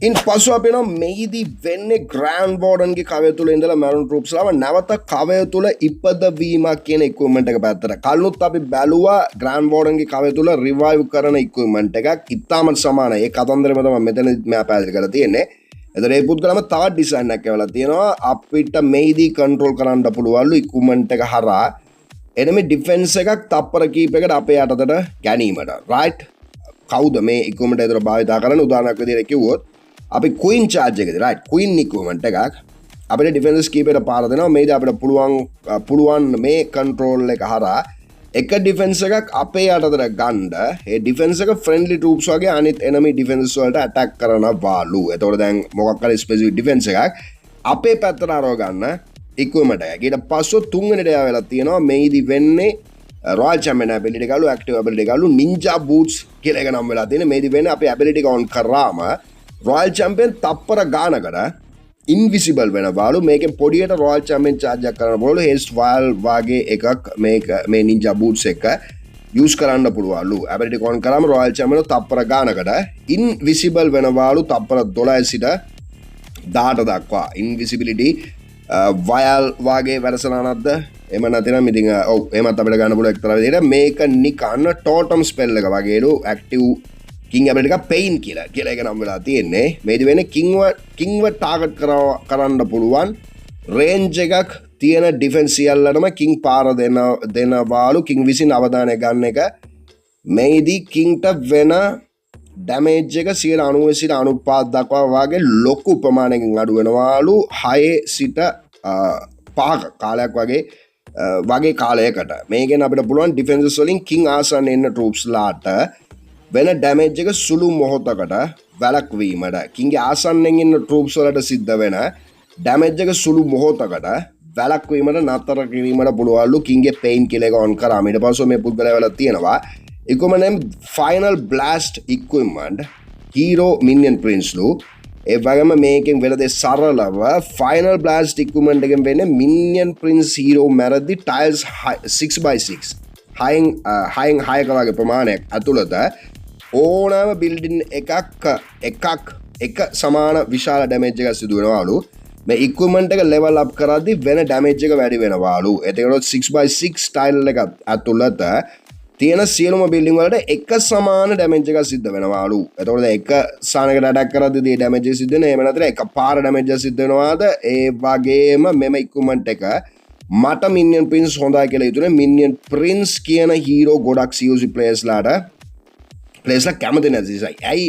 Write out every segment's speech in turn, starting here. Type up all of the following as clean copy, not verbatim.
ඉන් පසු අපේ නම් මේදී වෙන්නේ ග්‍රෑන්ඩ් වෝඩන්ගේ කවය තුළ ඉඳලා මැරුන් ට්‍රූප්ස් ලාව නැවත කවය තුළ ඉපදවීමක් කියන ඉක්විප්මන්ට් එක පැත්තට. කලිනුත් අපි බැලුවා ග්‍රෑන්ඩ් වෝඩන්ගේ කවය තුළ රිවයිව් කරන ඉක්විප්මන්ට් එකක් ඉතාමත් සමානයි. ඒ කතන්දරෙම තමයි මෙතන මම පැහැදිලි කරලා තියෙන්නේ. එතකොට මේ පුද්ගලම තවත් ඩිසයින් එකක් කරලා තියෙනවා. අපිට මේදී කන්ට්‍රෝල් කරන්න පුළුවන්ලු ඉක්විප්මන්ට් එක හරහා enemy defense එකක් තප්පර කීපයකට අපේ යටතට ගැනීමට. right? කවුද මේ ඉක්විප්මන්ට් එක භාවිත කරන්නේ? උදාහරණයක් විදිහට කිව්වොත් අපි queen charge එකද right queen equipment එකක් අපිට defense keeper පාර දෙනවා මේක අපිට පුළුවන් මේ control එක හරහා එක defense එකක් අපේ යටතට ගන්න ඒ defense එක friendly troops වගේ අනිත් enemy defense වලට attack කරනවාලු. එතකොට දැන් මොකක් හරි specific defense එකක් අපේ පැත්තට අරව ගන්න equipment එකක්. ඊට පස්සේ තුන්වෙනි දේ වෙලා තියෙනවා මේදි වෙන්නේ Royal Champion ability එකලු active ability එකලු ninja boots කියලා එක නම් වෙලා තියෙන මේදි වෙන්නේ අපේ ability එක on කරාම Royal Champion තප්පර ගානකට invisible වෙනවාලු. මේකෙන් පොඩියට Royal Champion charge එකක් කරන්න පුළුවන්ලු. haste vial වාගේ එකක් මේ ninja boots එක use කරන්න පුළුවන්ලු. ability on කරාම Royal Champion තප්පර ගානකට invisible වෙනවාලු තප්පර 12 සිට 18 දක්වා. invisibility vial වාගේ වැඩසටහනක්ද එහෙම නැත්නම් ඉතින් ඔව් එහෙමත් අපිට ගන්න පුළුවන් එක්තරා විදිහට මේක නිකන් totem spell එක වගේලු active King ability එක pain කියලා එක නම් වෙලා තියෙන්නේ. මේදි වෙන්නේ kingව target කරන්න පුළුවන් range එකක් තියෙන defense සියල්ලටම king පාර දෙනවාලු. king විසින් අවධානය ගන්න එක මේදි kingට වෙන damage එක 90 සිට 95 දක්වා වගේ ලොකු ප්‍රමාණයකින් අඩු වෙනවාලු 6 සිට 5 කාලයක් වගේ කාලයකට. මේකෙන් අපිට පුළුවන් defenses වලින් king ආසන්න එන්න troops ලාට වෙන ඩැමේජ් එක සුළු මොහොතකට වැළැක්වීමට කිංගේ ආසන්නෙන් ඉන්න ට්‍රූප්ස් වලට සිද්ධ වෙන ඩැමේජ් එක සුළු මොහොතකට වැළැක්වීමට නතර කිරීමට පුළුවන්ලු කිංගේ පේන් කියලා එක ඔන් කරාම. ඊට පස්සේ මේ පුද්ගලයා වල තියෙනවා equipment final blast equipment hero minion prince ලු. ඒ වගේම මේකෙන් වෙලද සරලව final blast equipment එකෙන් වෙන්නේ minion prince hero මැරදි tiles 6x6 හයෙන් 6ක වගේ ප්‍රමාණයක් ඇතුළත ඕනෑම බිල්ඩින් එක සමාන විශාල ඩැමේජ් එකක් සිදු වෙනවාලු. මේ ඉක්විප්මන්ට් එක ලෙවල් අප් කරද්දී වෙන ඩැමේජ් එක වැඩි වෙනවාලු. එතකොට 6x6 ස්ටයිල් එක ඇතුළත තියෙන සියලුම බිල්ඩින් වලට එක සමාන ඩැමේජ් එකක් සිද්ධ වෙනවාලු. එතකොට එක ස්ථානයකට අටැක් කරද්දී මේ ඩැමේජ් එක සිද්ධ වෙනවා. එහෙම නැත්නම් එක පාර ඩැමේජ් එක සිද්ධ වෙනවාද? ඒ වගේම මෙම ඉක්විප්මන්ට් එක මට Minion Prince හොඳයි කියලා හිතුනේ. Minion Prince කියන හීරෝ ගොඩක් COC players ලා කැමති නැති නිසා. ඇයි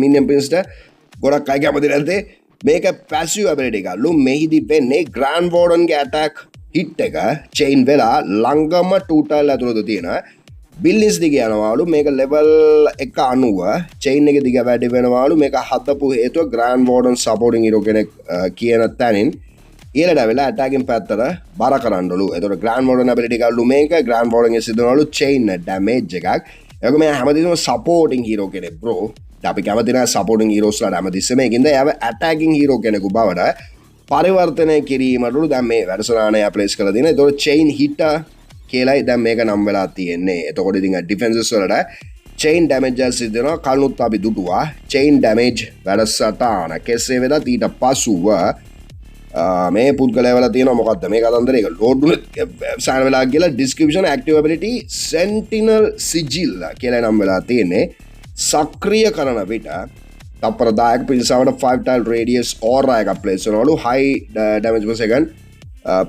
Minion Prince ට ගොඩක් අය කැමති නැත්තේ? මේක passive ability එකලු. මෙහිදී වෙන්නේ Grand Warden ගේ attack hit එක chain වෙලා ළඟම 2 tile ඇතුළත තියෙන buildings දිගේ යනවාලු. මේක level 190 chain එක දිග වැඩි වෙනවාලු. මේක හදපු හේතුව Grand Warden supporting hero කෙනෙක් කියන තැනින් ඊළඟ වෙලා attacking පැත්තට බර කරන්නලු. එතකොට Grand Warden ability එකලු මේක Grand Warden ගේ සිදුවනලු chain damage එකක්. ඒක මේ හැමදේම supporting hero කෙනෙක් bro. අපි කැමති නැහැ supporting heroes ලාට හැමතිස්සෙම ඒකින්ද එයාව attacking hero කෙනෙකු බවට පරිවර්තනය කිරීමටලු දැන් මේ වැඩසටහන එයා ප්ලේස් කරලා තියෙනවා. එතකොට chain hitter කියලායි දැන් මේක නම් වෙලා තියෙන්නේ. එතකොට ඉතින් defenses වලට chain damage එක සිද්ධ වෙනවා. කලිනුත් අපි දුටුවා chain damage වැඩසටහන. කෙසේ වෙතත් ඊට පසුව මේ පුද්ගලයා වල තියෙනවා මොකද්ද මේ කතන්දරේ? ඒක ලෝඩ් උනේ සාන වෙලා කියලා description active ability sentinel sigil කියලා නම් වෙලා තියෙන්නේ. සක්‍රිය කරන විට තප්පර 10ක පිරිසවට 5 tile radius aura එකක් place කරනවලු. high damage per second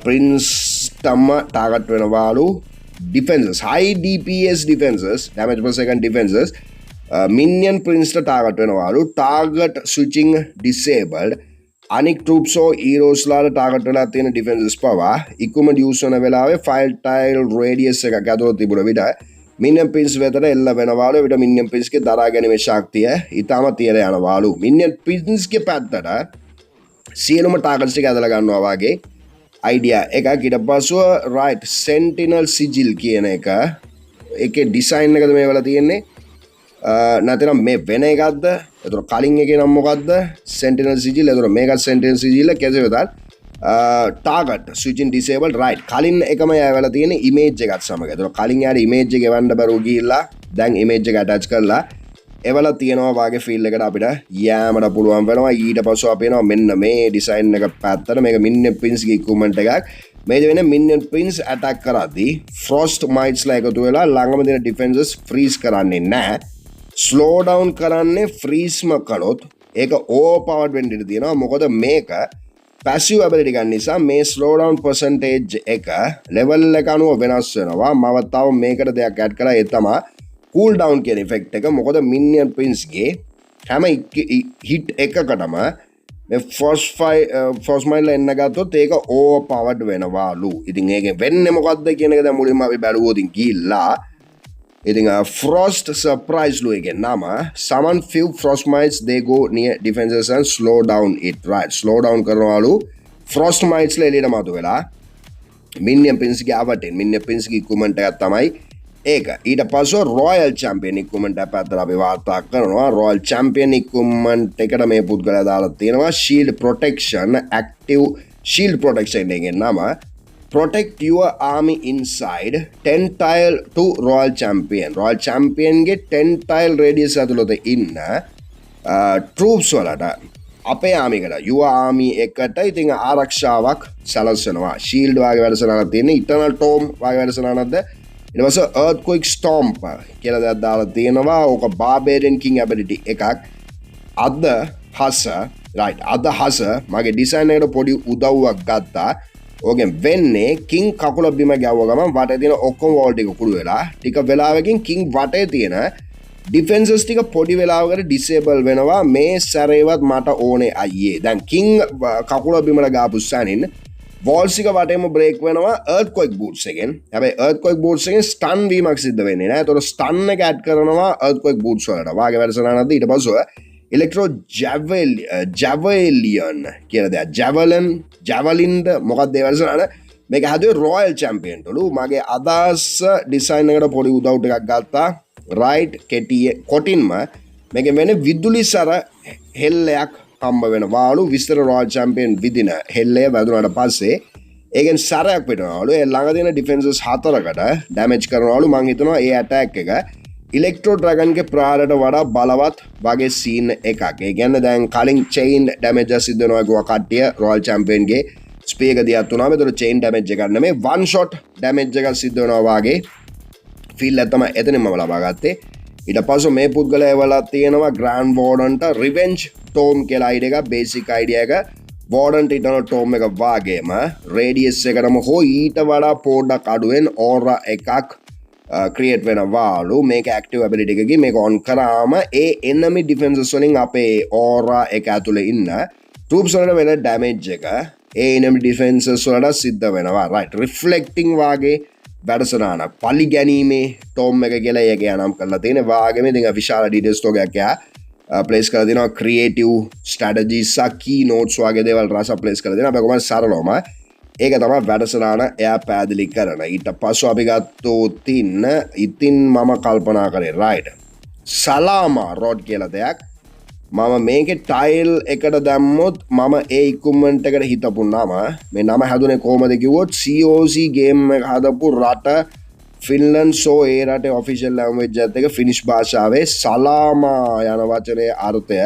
prince තම target වෙනවලු. defenses high DPS defenses damage per second defenses minion prince ට target වෙනවලු. target switching disabled අනික් troops or heroes ලාට target වෙලා තියෙන defenses පවා equipment use කරන වෙලාවේ 5 tile radius එකක් ඇතුළත තිබුණ විට Minion Prince වෙතට එල්ල වෙනවාලු. විට Minion Prince ගේ දරා ගැනීමේ ශක්තිය ඊටමත් ඉහළ යනවාලු. Minion Prince ගේ පැත්තට සියලුම targets ටික ඇදලා ගන්නවා වගේ idea එකක්. ඊට පස්ව right sentinel sigil කියන එක ඒකේ design එකද මේ වල තියෙන්නේ නැත්නම් මේ වෙන එකක්ද? එතකොට කලින් එකේ නම් මොකද්ද? sentinel sigil. එතකොට මේකත් sentinel sigil කෙසේ වෙතත් target switching disabled right කලින් එකම යවලා තියෙන image එකත් සමග. එතකොට කලින් යාර image එක එවන්න බැරුව ගිහිල්ලා දැන් image එක attach කරලා එවලා තියෙනවා වාගේ ෆීල් එකට අපිට යෑමට පුළුවන් වෙනවා. ඊට පස්සේ අපි එනවා මෙන්න මේ ඩිසයින් එක පැත්තට. මේක Minion Pins ගේ equipment එකක්. මේ වෙන Minion Pins attack කරද්දී Frost Mites ලා එකතු වෙලා ළඟම දෙන defenses freeze කරන්නේ නැහැ. slow down කරන්නේ freeze ම කළොත් ඒක overpowered වෙන්න ඉඩ තියෙනවා. මොකද මේක passive ability ගන්න නිසා මේ slow down percentage එක level එක අනුව වෙනස් වෙනවා. මම තව මේකට දෙයක් add කරා. ඒ තමයි cool down කියන effect එක. මොකද Minion Pins ගේ හැම hit එකකටම මේ first mile එන්න ගත්තොත් ඒක overpowered වෙනවාලු. ඉතින් ඒක වෙන්නේ මොකද්ද කියන එක දැන් මුලින්ම අපි බැලුවොත් ගිහිල්ලා ඉතින් frost surprise ලු එකේ නම summon few frost mites they go near defenses and slow down it, right? slow down කරනවාලු frost mites ලා එළියට මතු වෙලා Minion Pins ගේ අවටින් Minion Pins ගේ equipment එකක් තමයි ඒක. ඊට පස්සේ Royal Champion equipment එක පැත්තට අපි වාර්තා කරනවා. Royal Champion equipment එකට මේ පුද්ගලයා දාලා තියෙනවා shield protection, active shield protection එකේ නම protect your army inside 10 tile to Royal Champion. Royal Champion ගේ 10 tile radius ඇතුළත ඉන්න troops වලට අපේ army එකට your army එකට ඉතින් ආරක්ෂාවක් සැලසෙනවා. shield වගේ වැඩසටහනක් තියෙන eternal tome වගේ වැඩසටහනක්ද ඊට පස්සේ earthquake stomp කියලා දෙයක් දාලා තියෙනවා. ඕක barbarian king ability එකක්. අද හස මගේ ඩිසයින් එකට පොඩි උදව්වක් ගත්තා. ඕකෙන් වෙන්නේ king කකුල බිම ගැව්ව ගමන් වටේ තියෙන ඔක්කොම වෝල් ටික කුඩු වෙලා ටික වෙලාවකින් king වටේ තියෙන ඩිෆෙන්සස් ටික පොඩි වෙලාවකට ඩිසේබල් වෙනවා. මේ සැරේවත් මට ඕනේ අයියේ. දැන් king කකුල බිමට ගාපු සැනින් වෝල්ස් එක වටේම බ්‍රේක් වෙනවා earthquake boots එකෙන්. හැබැයි earthquake boots එකෙන් stun වීමක් සිද්ධ වෙන්නේ නැහැ. ඒතකොට stun එක ඇඩ් කරනවා earthquake boots වලට. වාගේ වැඩසටහනක්ද ඊට පස්සේ Electro Javelin කියලා දෙයක්. Javelin ද මොකක්ද ඒ වැඩසටහන? මේක හැදුවේ Royal Champion වලු. මගේ අදාස් ඩිසයින් එකට පොඩි උදව් ටිකක් ගත්තා. right කොටින්ම මේකෙන් වෙන්නේ විදුලි සර හෙල්ලයක් හම්බ වෙනවාලු. විස්තර Royal Champion විදින හෙල්ලය වැදුනට පස්සේ ඒකෙන් සරයක් පිටනවාලු. ඒ ළඟ තියෙන ඩිෆෙන්සස් 4කට ඩැමේජ් කරනවාලු. මම හිතනවා ඒ ඇටැක් එක Electro Dragon ගේ ප්‍රහාරයට වඩා බලවත් වගේ සීන් එකක්. ඒ කියන්නේ දැන් කලින් chain damage සිද්ධ වෙනවා කිව්වා කට්ටිය Royal Champion ගේ ස්පේ එක දියත් වුණාම ඒතර chain damage එකක් නෙමෙයි one shot damage එකක් සිද්ධ වෙනවා වගේ feel එක තමයි එතනින්ම ලබා ගත්තේ. ඊට පස්සේ මේ පුද්ගලයා එවලා තියෙනවා Grand Warden ට Revenge Tome කියලා idea එක basic idea එක. Warden ට ඉතන Tome එක වාගේම radius එකටම හෝ ඊට වඩා පොඩ්ඩක් අඩුවෙන් aura එකක් create වෙනවාලු. මේක active ability එකකින් මේක on කරාම ඒ enemy defenses වලින් අපේ aura එක ඇතුලේ ඉන්න troops වලට වෙන damage එක ඒ enemy defenses වලට සිද්ධ වෙනවා. right reflecting වාගේ වැඩසටහනක්. පලි ගැනීමේ Tome එක කියලා ඒක නම් කරලා තියෙන වාගේම ඉතින් විශාල details ටෝගයක් යා ප්ලේස් කරලා දෙනවා. creative strategies සහ key notes වගේ දේවල් රස ප්ලේස් කරලා දෙනවා. අපි කොහොමද සරලවම ඒක තමයි වැඩසටහන එයා පැහැදිලි කරන. ඊට පස්සේ අපි ගත්තොත් ඉතින් මම කල්පනා කරේ right සලාමා රොඩ් කියලා දෙයක්. මම මේකේ ටයිල් එකට දැම්මොත් මම ඒ equipment එකට හිතපු නම මේ නම හැදුනේ කොහමද කිව්වොත් COC game එක හදපු රට ෆින්ලන්ඩ්. සෝ ඒ රටේ official language එකත් එක ෆිනිෂ් භාෂාවේ සලාමා යන වචනේ අර්ථය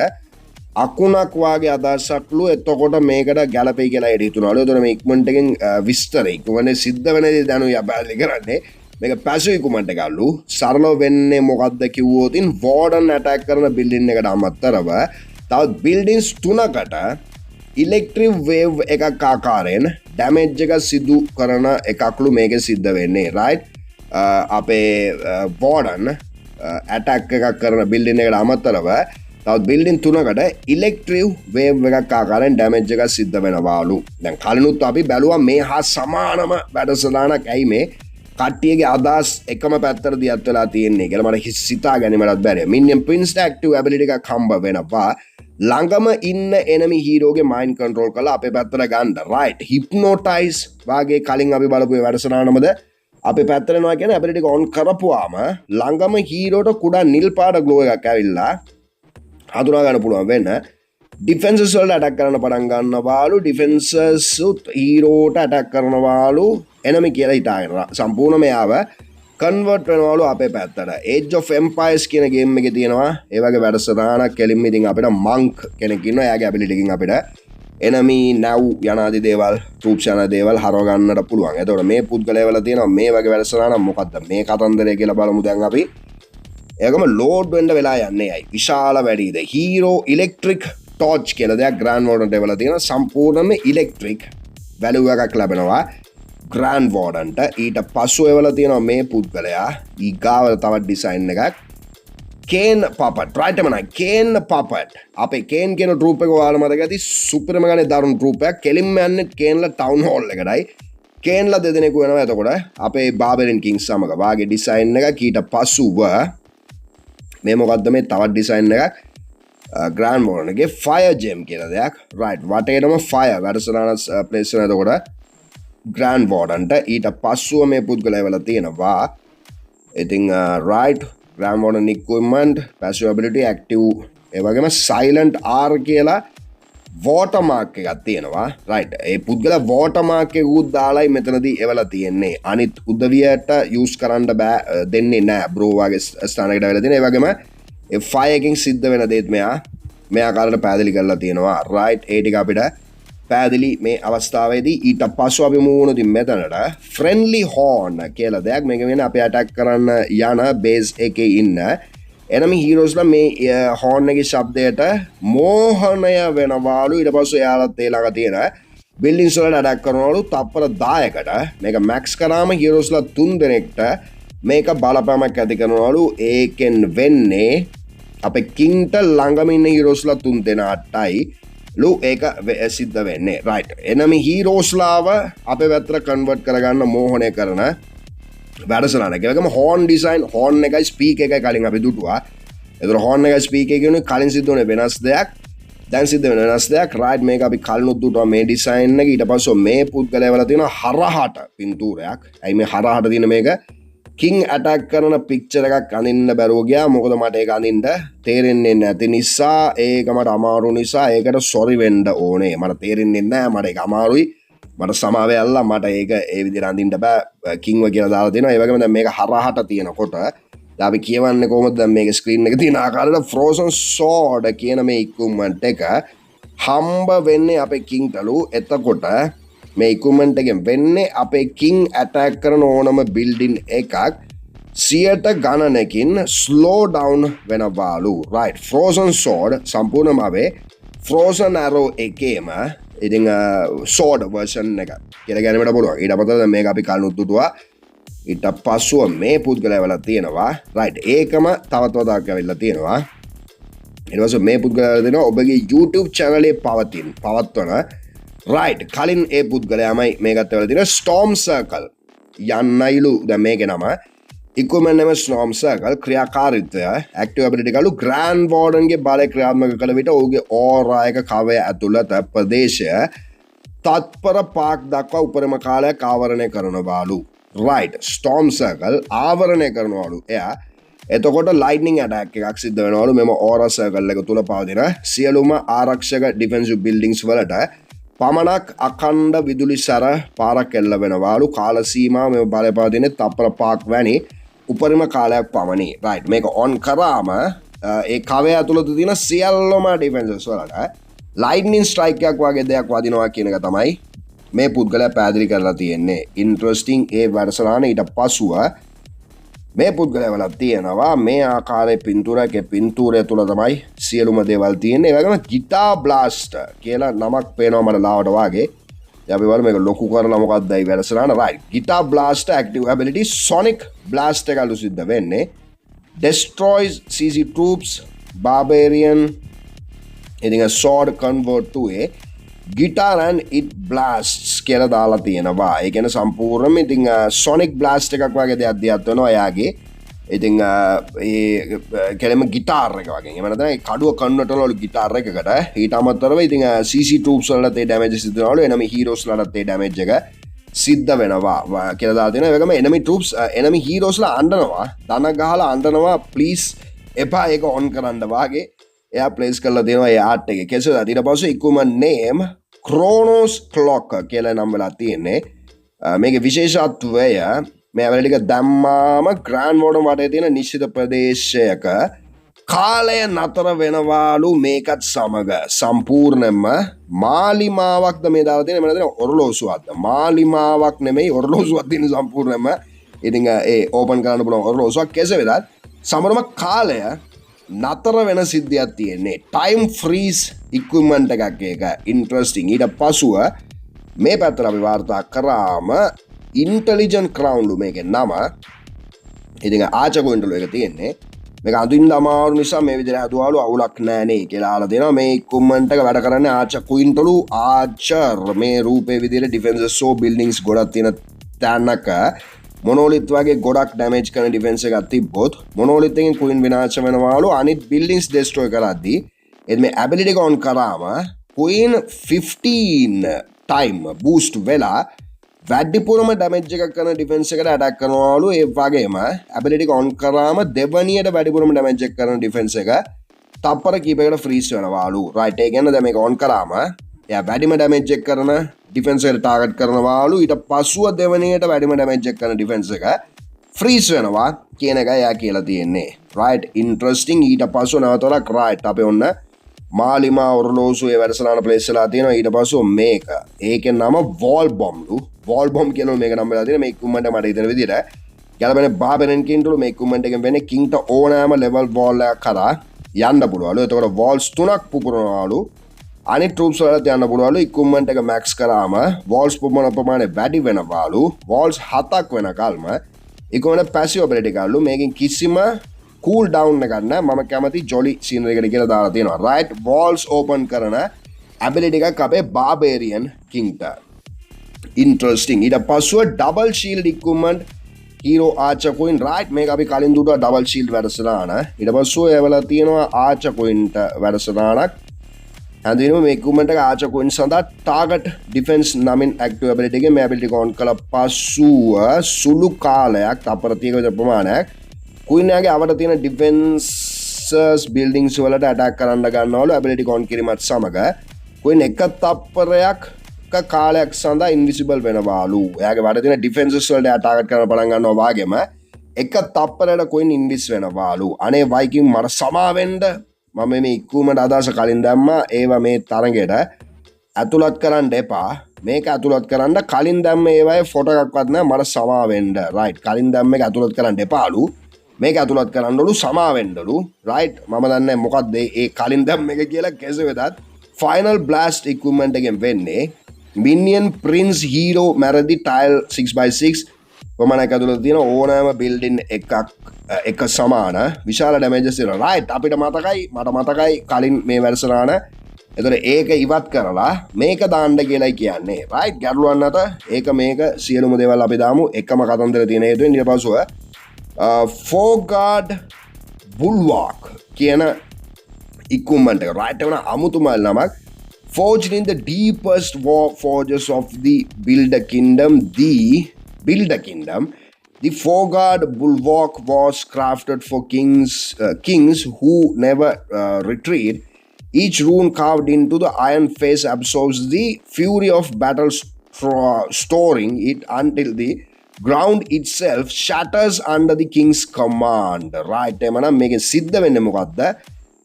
අකුණක් වාගේ අදහසක්ලු. එතකොට මේකට ගැලපෙයි කියලා හිතුණාලු. එතකොට මේ equipment එකෙන් විස්තර equipment සිද්ධ වෙන දේ දැනුයි අපැලි කරන්නේ. මේක passive equipment එකලු. සරලව වෙන්නේ මොකද්ද කිව්වොත් warden attack කරන building එකට අමතරව තවත් buildings 3කට electric wave එකක් ආකාරයෙන් damage එක සිදු කරන එකක්ලු මේකේ සිද්ධ වෙන්නේ. right අපේ warden attack එකක් කරන building එකට අමතරව තවත් building 3කට electric wave එකක් ආකාරයෙන් damage එකක් සිද්ධ වෙනවාලු. දැන් කලිනුත් අපි බැලුවා මේ හා සමානම වැඩසටහනක් ඇයි මේ කට්ටියගේ අදහස් එකම පැත්තට දියත් වෙලා තියෙන්නේ කියලා මට හිතා ගැනීමවත් බැහැ. Minion Pins active ability එකක් හම්බ වෙනවා. ළඟම ඉන්න enemy hero ගේ mind control කරලා අපේ පැත්තට ගන්න. right hypnotize වාගේ කලින් අපි බලපු වැඩසටහනමද අපේ පැත්තට යනවා කියන්නේ ability එක on කරපුවාම ළඟම hero ට කුඩා නිල් පාට glow එකක් ඇවිල්ලා හඳුනා ගන්න පුළුවන් වෙන්න defenses වලට attack කරන්න පටන් ගන්නවාලු. defenses උත් hero ට attack කරනවාලු enemy කියලා හිතාගෙන සම්පූර්ණ මෙයාව කන්වර්ට් වෙනවලු අපේ පැත්තට. Age of Empires කියන ගේම් එකේ තියෙනවා ඒ වගේ වැඩසටහනක්. කෙලින්ම ඉතින් අපිට monk කෙනෙක් ඉන්නවා. එයාගේ ability එකකින් අපිට enemy now යනාදී දේවල් troops යන දේවල් හරව ගන්නට පුළුවන්. එතකොට මේ පුද්ගලයා වල තියෙනවා මේ වගේ වැඩසටහනක්. මොකද්ද මේ කතන්දරය කියලා බලමු දැන් අපි. ඒකම ලෝඩ් වෙන්න වෙලා යන්නේ අය. විශාල වැඩිද. Hero Electric Torch කියලා දෙයක් Grand Warden දෙවල තියෙනවා. සම්පූර්ණයෙන්ම electric value එකක් ලැබෙනවා Grand Wardenට. ඊට පස්සෙ වෙලා තියෙනවා මේ පුද්ගලයා ඊගාව තවත් ඩිසයින් එකක් Kane Puppet. right මම Kane Puppet. අපේ Kane කියන group එක ඔයාලා මතක ඇති සුපිරම ගානේ දරුණු group එකක්. කෙලින්ම යන්නේ Kane ලා town hall එකටයි. Kane ලා දෙදෙනෙකු වෙනවා. එතකොට අපේ Barbarian King සමග වාගේ ඩිසයින් එකක්. ඊට පස්සුව මේ මොකද්ද මේ තවත් ඩිසයින් එකක් Grand Warden එකේ Fire Gem කියලා දෙයක්. right වටේටම fire වැඩසටහන ප්ලේස් වෙනවා. එතකොට Grand Wardenට ඊට පස්සුව මේ පුද්ගලයා වල තියෙනවා ඉතින් right Grand Warden equipment passive ability active ඒ වගේම silent R කියලා watermark එකක් තියෙනවා. right ඒ පුද්ගලයා watermark එක උත් දාලායි මෙතනදී එවලා තියෙන්නේ. අනිත් උදවියට use කරන්න බෑ දෙන්නේ නෑ bro වගේ ස්ථානයකට වෙලා තියෙන. ඒ වගේම ඒ fire එකකින් සිද්ධ වෙන දේත් මෙයා කාලට පැහැදිලි කරලා තියෙනවා. right ඒ ටික අපිට පැහැදිලි මේ අවස්ථාවේදී. ඊට පස්සෙ අපි මූණ දින් මෙතනට friendly horn කියලා දෙයක්. මේක වෙන අපි attack කරන්න යන base එකේ ඉන්න enemy heroes ලා මේ horn එකේ ශබ්දයට මෝහණය වෙනවලු. ඊට පස්සේ එයාලත් ඒ ළඟ තියෙන buildings වලට attack කරනවලු තප්පර 10කට. මේක max කරාම heroes ලා 3 දෙනෙක්ට මේක බලපෑමක් ඇති කරනවලු. ඒකෙන් වෙන්නේ අපේ kingට ළඟම ඉන්න heroes ලා 3 දෙනාටයි ලු ඒක සිද්ධ වෙන්නේ. right enemy heroes ලාව අපේ පැත්තට convert කරගන්න මෝහණය කරන වැඩසටහන. ඒ වගේම horn design horn එකයි speak එකයි කලින් අපි දුටුවා. ඒතර horn එකයි speak එක කියන්නේ කලින් සිද්ධ වුණේ වෙනස් දෙයක්. දැන් සිද්ධ වෙන වෙනස් දෙයක්. right මේක අපි කලිනුත් දුටුවා මේ design එක. ඊට පස්සේ මේ පුද්ගලයා වල තියෙන හරහට පින්තූරයක්. ඇයි මේ හරහට තියෙන මේක King attack කරන picture එකක් අඳින්න බැරුව ගියා. මොකද මට ඒක අඳින්න තේරෙන්නේ නැති නිසා, ඒක මට අමාරු නිසා ඒකට sorry වෙන්න ඕනේ. මට තේරෙන්නේ නැහැ. මට ඒක අමාරුයි. මට සමාව වෙල්ලා මට ඒක ඒ විදිහට අඳින්න බෑ. King ව කියලා දාලා තියෙනවා. ඒ වගේම දැන් මේක හරහට තියෙනකොට දැන් අපි කියවන්නේ කොහොමද දැන් මේක screen එකේ තියෙන ආකාරයට frozen sword කියන මේ equipment එක හම්බ වෙන්නේ අපේ King තලු. එතකොට මේ equipment එකෙන් වෙන්නේ අපේ King attack කරන ඕනම building එකක් 100 ගණනකින් slow down වෙනවලු. right frozen sword සම්පූර්ණම අපේ frozen arrow එකේම ඉතින් sword version එක කියලා ගැනීමට පුළුවන්. ඊට පස්සේ මේක අපි කලිනුත් දුටුවා. ඊට පස්සෙ මේ පුද්ගලයා වල තියෙනවා right ඒකම තවත් වතාවක් ඇවිල්ලා තියෙනවා. ඊට පස්සේ මේ පුද්ගලයා වල දෙනවා ඔබගේ YouTube channel එකේ පවත්වන right කලින් ඒ පුද්ගලයාමයි මේකත් වෙලා තියෙන Storm Circle යන්නයිලු. දැන් මේකේ නම equipment name Storm Circle ක්‍රියාකාරීත්වය active ability කලු Grand Warden ගේ බලය ක්‍රියාත්මක කළ විට ඔහුගේ aura එක කවය ඇතුළත ප්‍රදේශය තත්පර 5ක් දක්වා උපරිම කාලයක් ආවරණය කරනවාලු. right Storm Circle ආවරණය කරනවාලු එයා. එතකොට lightning attack එකක් සිද්ධ වෙනවලු මෙම aura circle එක තුල පවතින සියලුම ආරක්ෂක defensive buildings වලට පමණක් අඛණ්ඩ විදුලි සැර පාරක් එල්ල වෙනවාලු. කාල සීමාව මේ බලය පවතින තප්පර 5ක් වැනි උපරිම කාලයක් පමණි. right මේක on කරාම ඒ කවය ඇතුළත තියෙන සියල්ලම defenses වලට lightning strike එකක් වගේ දෙයක් වදිනවා කියන එක තමයි මේ පුද්ගලයා පැහැදිලි කරලා තියෙන්නේ. interesting ඒ වැඩසටහන. ඊට පස්සුව මේ පුද්ගලයා වල තියෙනවා මේ ආකාරයේ පින්තූරයක පින්තූරය තුල තමයි සියලුම දේවල් තියෙන්නේ. ඒ වගේම ගිටාර් බ්ලාස්ටර් කියලා නමක් පේනවා මට ලාවට වාගේ. දැන් අපි බලමු මේක ලොකු කරලා මොකක්ද ඒ වැඩසටහන. right guitar blaster active ability sonic blast එකලු සිද්ධ වෙන්නේ. destroys CC troops barbarian ඉතින් sword convert to a guitar and it blasts කියලා දාලා තියෙනවා. ඒ කියන්නේ සම්පූර්ණයෙන්ම ඉතින් sonic blast එකක් වගේ දෙයක් දියත් වෙනවා එයාගේ. ඉතින් ඒ කෙලෙම ගිටාර් එක වගේ. එහෙම නැත්නම් ඒ කඩුව කන්වර්ට් කරනවලු ගිටාර් එකකට. ඊට අමතරව ඉතින් CC troops වලට ඒ damage සිද්ධ වෙනවලු. enemy heroes වලට ඒ damage එක සිද්ධ වෙනවා කියලා දාලා තියෙනවා. ඒ වගේම enemy troops enemy heroes ලා අඬනවා. දන ගහලා අඬනවා please එපා ඒක on කරන්න වාගේ. එයා ප්ලේස් කරලා දෙනවා ඒ ආර්ට් එකේ. කෙසේද? ඊට පස්සේ equipment name Chronos Clock කියලා නම් වෙලා තියෙන්නේ. මේකේ විශේෂත්වය මේ ability එක දැම්මාම Grand Warden වටේ තියෙන නිශ්චිත ප්‍රදේශයක කාලය නතර වෙනවාලු මේකත් සමග සම්පූර්ණයෙන්ම මාලිමාවක්ද මේ දාලා තියෙන මෙන්න තියෙන ඔරලෝසුවක්ද මාලිමාවක් නෙමෙයි ඔරලෝසුවක් තියෙන සම්පූර්ණයෙන්ම ඉතින් ඒ ඕපන් කරන්න පුළුවන් ඔරලෝසුවක් කෙසේ වෙතත් සමරම කාලය නතර වෙන සිද්ධියක් තියෙන්නේ ටයිම් ෆ්‍රීස් ඉක්විප්මන්ට් එකක් එක ඉන්ටරෙස්ටිං ඊට පසුව මේ පැත්තට අපි වාර්තා කරාම ඉන්ටෙලිජන්ට් ක්‍රවුන්ලු මේකේ නම ඉතින් ආචකොයින්ටලු එක තියෙන්නේ මේක අඳින්න අමාරු නිසා මේ විදිහට හදුවාලු අවුලක් නෑනේ කියලා අහලා දෙනවා මේ ඉක්විප්මන්ට් එක වැඩ කරන්නේ ආචකොයින්ටලු ආචර් මේ රූපේ විදිහට ඩිෆෙන්සස් සෝ බිල්ඩින්ග්ස් ගොඩක් තියෙන තැනක මොනෝලිත් වගේ ගොඩක් ඩැමේජ් කරන ඩිෆෙන්ස් එකක් තිබ්බොත් මොනෝලිත් එකෙන් කුයින් විනාශ වෙනවාලු අනිත් බිල්ඩින්ග්ස් ඩෙස්ට්‍රොයි කරද්දී එත් මේ ඇබිලිටි එක ඔන් කරාම කුයින් 15 ටයිම් බූස්ට් වෙලා වැඩිපුරම ඩැමේජ් එකක් කරන ඩිෆෙන්ස් එකට ඇටැක් කරනවාලු ඒ වගේම ඇබිලිටි එක ඔන් කරාම දෙවනියට වැඩිපුරම ඩැමේජ් එක කරන ඩිෆෙන්ස් එක තප්පර කීපයකට ෆ්‍රීස් වෙනවාලු රයිට් ඒ කියන්නේ දැන් මේක ඔන් කරාම එයා වැඩිම ඩැමේජ් එක කරන ඩිෆෙන්ස් එකට ටාගට් කරනවාලු ඊට පස්සුව දෙවනියට වැඩිම ඩැමේජ් එක කරන ඩිෆෙන්ස් එක ෆ්‍රීස් වෙනවා කියන එකයි එයා කියලා තියෙන්නේ රයිට් ඉන්ටරෙස්ටිං ඊට පස්සුව නැවතලා රයිට් අපි ඔන්න මාලිමා ඔරලෝසුවේ වැඩසටහන ප්ලේස් වෙලා තියෙනවා ඊට පස්සුව මේක ඒකේ නම වෝල් බොම්ලු වෝල් බොම් කියනවා මේක නම් වෙලා තියෙන මේ ඉක්විප්මන්ට් එක මට හිතෙන විදිහට ගැලපෙන බාබරෙන් කින්ටලු මේ ඉක්විප්මන්ට් එකෙන් වෙන්නේ කින්ට ඕනෑම ලෙවල් වෝල් එකක් කරා යන්න පුළුවන්ලු එතකොට වෝල්ස් 3ක් පුපුරනවාලු අනිත් ට්‍රූප්ස් වලට යන්න පුළුවන්ලු ඉක්විප්මන්ට් එක මැක්ස් කරාම වෝල්ස් පුපුරන ප්‍රමාණය වැඩි වෙනවාලු වෝල්ස් 7ක් වෙනකල්ම ඉක්විප්මන්ට් පැසිව් ඇබිලිටි එකලු මේකෙන් කිසිම කූල් ඩවුන් එකක් නෑ මම කැමති ජොලි සීනරි එකට කියලා දාලා තියෙනවා රයිට් වෝල්ස් ඕපන් කරන ඇබිලිටි එකක් අපේ බාබේරියන් කින්ට ඉන්ටරෙස්ටිං ඊට පස්සුව double shield equipment hero archer coin right මේක අපි කලින් දුටුවා ඩබල් ෂීල්ඩ් වැඩසටහන ඊට පස්සුව එවලා තියෙනවා ආචර් කොයින්ට වැඩසටහනක් හැඳින්වීම මේ ඉක්විප්මන්ට් එක ආචර් කොයින් සඳහා ටාගට් ඩිෆෙන්ස් නමින් ඇක්ටිව් ඇබිලිටි එකේ මේ ඇබිලිටි එක ඔන් කළ පස්සුව සුළු කාලයක් තප්පර 30ක විතර ප්‍රමාණයක් කුයින්යාගේ අවට තියෙන ඩිෆෙන්සස් බිල්ඩින්ග්ස් වලට ඇටැක් කරන්න ගන්නවලු ඇබිලිටි ඔන් කිරීමත් සමග කුයින් එක තප්පරයක් කාලයක් සඳහා ඉන්විසිබල් වෙනවාලු එයාගේ වැඩ තියෙන ඩිෆෙන්සස් වලට එයා ටාගට් කරන්න පටන් ගන්නවා වගේම එක තප්පරයකට කොයින් ඉන්විස් වෙනවාලු අනේ වයිකින් මට සමාවෙන්න මම මේ ඉක්කුමට අදහස කලින් දැම්මා ඒවා මේ තරඟයට ඇතුළත් කරන්න එපා මේක ඇතුළත් කරන්න කලින් දැම්ම ඒවායේ ෆොටෝ එකක්වත් නැහැ මට සමාවෙන්න රයිට් කලින් දැම්ම එක ඇතුළත් කරන්න එපාලු මේක ඇතුළත් කරන්නලු සමාවෙන්නලු රයිට් මම දන්නේ මොකක්ද ඒ කලින් දැම්ම එක කියලා කෙසේ වෙතත් ෆයිනල් බ්ලාස්ට් ඉක්විප්මන්ට් එකෙන් වෙන්නේ Minion Prince Hero මැරදි ටයිල් 6x6 පමණක් ඇතුළත තියෙන ඕනෑම බිල්ඩින් එක සමාන විශාල ඩැමේජස් තියෙනවා රයිට් අපිට මට මතකයි කලින් මේ වැඩසටහන එතකොට ඒක ඉවත් කරලා මේක දාන්න කියලායි කියන්නේ රයිට් ගැටලුවක් නැත ඒක මේක සියලුම දේවල් අපි දාමු එකම කතන්දර තියෙන හේතුවෙන් ඊට පස්සුව Forgard Bulwark කියන ඉක්විප්මන්ට් එක රයිට් එවන අමුතුමල් නමක් Forged in the deepest war forges of the Builder Kingdom, the Forgard Bulwark was crafted for kings who never retreat. Each rune carved into the iron face absorbs the fury of battle, storing it until the ground itself shatters under the king's command. Right, emana meke siddha wenne mokadda?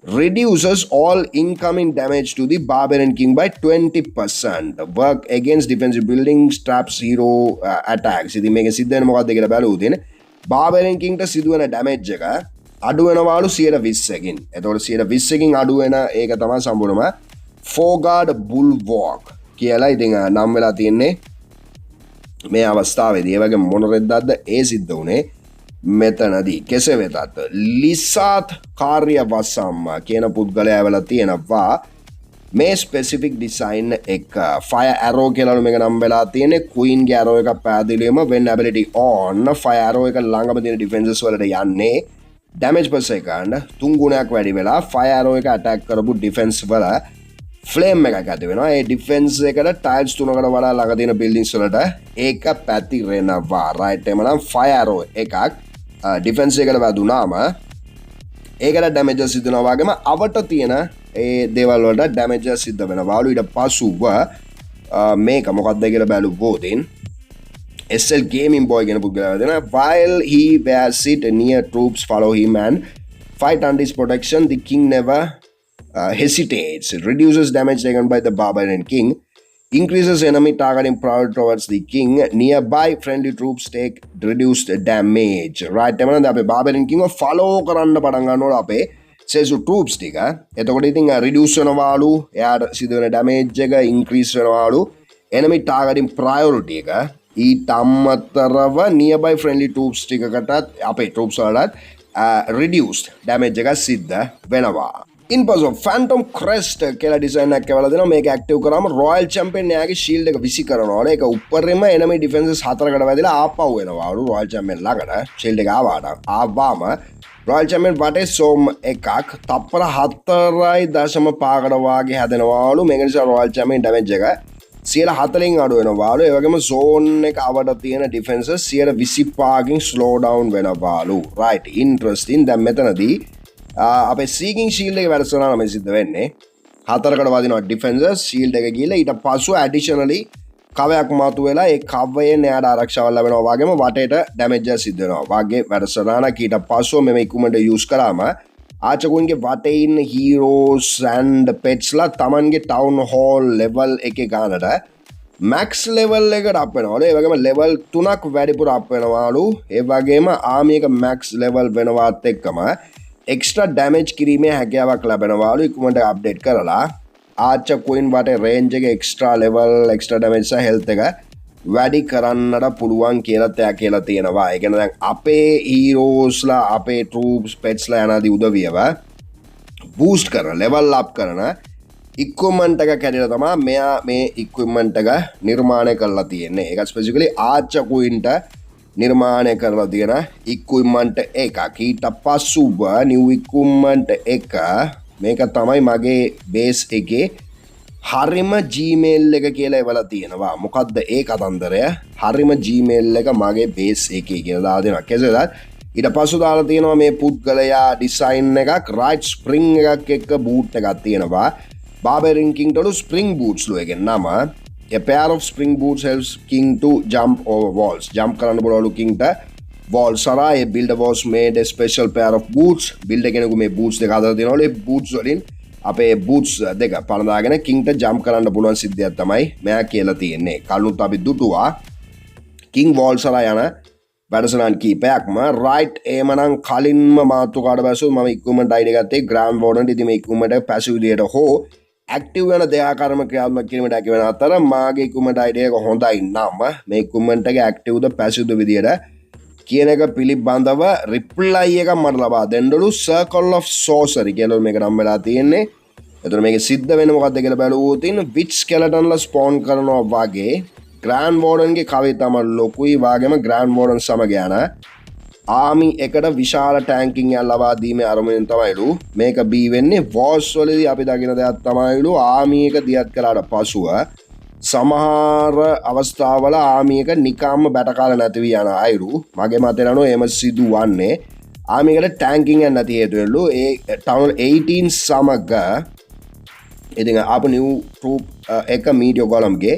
Reduces all incoming damage to the Barbarian King by 20%. Work against defensive buildings, traps, hero attacks. ඉතින් මේක සිද්ධ වෙන මොකක්ද කියලා බලුවොත් එනේ Barbarian King ට සිදුවෙන damage එක අඩු වෙනවලු 120කින්. එතකොට 120කින් අඩු වෙන ඒක තමයි සම්පූර්ණම Forgard Bulwark කියලා ඉතින් නම් වෙලා තියෙන්නේ මේ අවස්ථාවේදී. ඒ වගේ මොන රෙද්දක්ද ඒ සිද්ධ වුනේ මෙතනදී කෙසේ වෙතත් ලිසාත් කාර්යවසම් කියන පුද්ගලයා වෙලා තියෙනවා මේ ස්පෙસિෆික් ඩිසයින් එක ෆයර් ඇරෝ කියලා මේක නම් වෙලා තියෙන්නේ ක්වීන් ගේ ඇරෝ එක පැහැදිලිවම when ability on fire arrow එක ළඟම තියෙන ඩිෆෙන්සස් වලට යන්නේ damage per second 3 ගුණයක් වැඩි වෙලා ෆයර් ඇරෝ එක ඇටැක් කරපු ඩිෆෙන්ස් වල ෆ්ලේම් එකක් ඇති වෙනවා ඒ ඩිෆෙන්ස් එකට ටයිල්ස් 3කට වඩා ළඟ තියෙන බිල්ඩින්ග්ස් වලට ඒක පැතිරෙනවා රයිට් එමනම් ෆයර් ඇරෝ එකක් ඩිෆෙන්ස් එකට වැදුනාම ඒකට ඩැමේජස් සිද්ධ වෙනවා වගේම අවට තියෙන ඒ දේවල් වලට ඩැමේජස් සිද්ධ වෙනවාලු ඊට පස්සුව මේක මොකක්ද කියලා බැලුවොත් SL Gaming Boy කියන පුද්ගලයා දෙනවා. While he were sit near troops follow him and fight under his protection, the king never hesitates. It reduces damage taken by the barbarian king. Increases enemy targeting priority towards the king. Nearby friendly troops take reduced damage. Right, එමනම් දැන් අපේ barbarian king of follow කරන්න පටන් ගන්නවා අපේ සෙසු troops ටික. එතකොට ඉතින් reduce වෙනවාලු, එයාට සිදුවෙන damage එක increase වෙනවාලු. Enemy targeting priority එක ඊට අමතරව nearby friendly troops ටිකකටත් අපේ troops වලට reduced damage එක සිද්ධ වෙනවා. Input of Phantom Crest කියලා design එකක් කියලා දෙනවා. මේක active කරාම Royal Champion එයාගේ shield එක විසි කරනවාලු. ඒක උඩරින්ම enemy defenses 4කට වැදිලා ආපහු එනවාලු Royal Champion ළඟට. shield එක ආවාම Royal Champion වටේ සෝම් එකක් තප්පර 4.5කට වාගේ හැදෙනවාලු. මේක නිසා Royal Champion damage එක 140න් අඩු වෙනවාලු. ඒ වගේම zone එක අවට තියෙන defenses 125කින් slow down වෙනවාලු. right, interesting. දැන් මෙතනදී අපේ seeking shield එක වැඩසටහන මේ සිද්ධ වෙන්නේ 4කට වදිනවා defenses shield එක ගිහලා ඊට පස්සෙ additionally කවයක් මාතු වෙලා ඒ කවයෙන් එයාට ආරක්ෂාවක් ලැබෙනවා වගේම වටේට damage එක සිද්ධ වෙනවා. වාගේ වැඩසටහනක් ඊට පස්සෙ මේ equipment use කරාම ආචකුන්ගේ වටේ ඉන්න heroes and pets ලා Tamanගේ town hall level එකේ ගානට max level එකට up වෙනවලු. ඒ වගේම level 3ක් වැඩිපුර up වෙනවලු. ඒ වගේම army එක max level වෙනවත් එක්කම extra damage කිරීමේ හැකියාවක් ලැබෙනවලු. equipment එක update කරලා ආච queen වටේ range එක extra level extra damage සහ health එක වැඩි කරන්නට පුළුවන් කියලා තෑ කියලා තියෙනවා. ඒ කියන්නේ දැන් අපේ heroes ලා අපේ troops pets ලා යනාදී උදවියව boost කරන level up කරන equipment එක කැඩලා තමයි මෙයා මේ equipment එක නිර්මාණය කරලා තියෙන්නේ. ඒක specifically ආච queen ට නිර්මාණය කරලා තියෙන equipment එකක්. ඊට පස්සුව new equipment එක මේක තමයි මගේ base එකේ හරිම Gmail එක කියලා එවලා තියෙනවා. මොකද්ද ඒ කතන්දරය? හරිම Gmail එක මගේ base එකේ කියලා දාලා දෙනවා. කෙසේද? ඊට පස්සෙ දාලා තියෙනවා මේ පුද්ගලයා design එකක් right spring එකක් එක්ක boot එකක් තියෙනවා. Barbarian King වල spring boots ලු එකේ නම. A pair of spring boots helps king to jump over walls. Jump කරන්න බලවලු king ට walls හරහා. ඒ builder was made a special pair of boots. builder කෙනෙකු මේ boots දෙක හදලා දෙනවලු. ඒ boots වලින් අපේ boots දෙක පළඳාගෙන king ට jump කරන්න පුළුවන් සිද්ධියක් තමයි මෙයා කියලා තියෙන්නේ. කලුත් අපි දුටුවා king walls හරහා යන වැඩසටහන් කීපයක්ම right. එහෙමනම් කලින්ම මාතෘකාවට බැසුවොත් මම equipment ID ගත්තේ Grand Warden. ඉතින් මේ equipment එක passive විදියට හෝ active වෙන දෙආකාරම ක්‍රියාත්මක කිරීමට හැකි වෙන අතර මාගේ equipment ID එක හොඳයි නම් මේ equipment එක active ද passive ද විදියට කියන එක පිළිබඳව reply එකක් මට ලබා දෙන්නලු. Circle of Sorcery කියලා මේක නම් වෙලා තියෙන්නේ. එතකොට මේක සිද්ධ වෙන්නේ මොකද්ද කියලා බලුවොත් witch skeleton ලා spawn කරනවා වගේ Grand Warden ගේ කවේ තමයි ලොකුයි. වාගේම Grand Warden සමග යන ආමි එකට විශාල ටැන්කින් එකක් ලබා දීමේ අරමුණෙන් තමයිලු මේක බී වෙන්නේ. වෝස් වලදී අපි දකින දෙයක් තමයිලු ආමි එක දියත් කළාට පසුව සමහර අවස්ථාවල ආමි එක නිකම්ම බැටකාල නැති වී යන අයලු. මගේ මතය අනුව එහෙම සිදුවන්නේ ආමි එකට ටැන්කින් එකක් නැති හේතුවෙන්ලු. ඒ ටවුන් 18 සමග ඉතින් ආපු නිව් ට්‍රූප් එක මීඩියෝ ගොලම්ගේ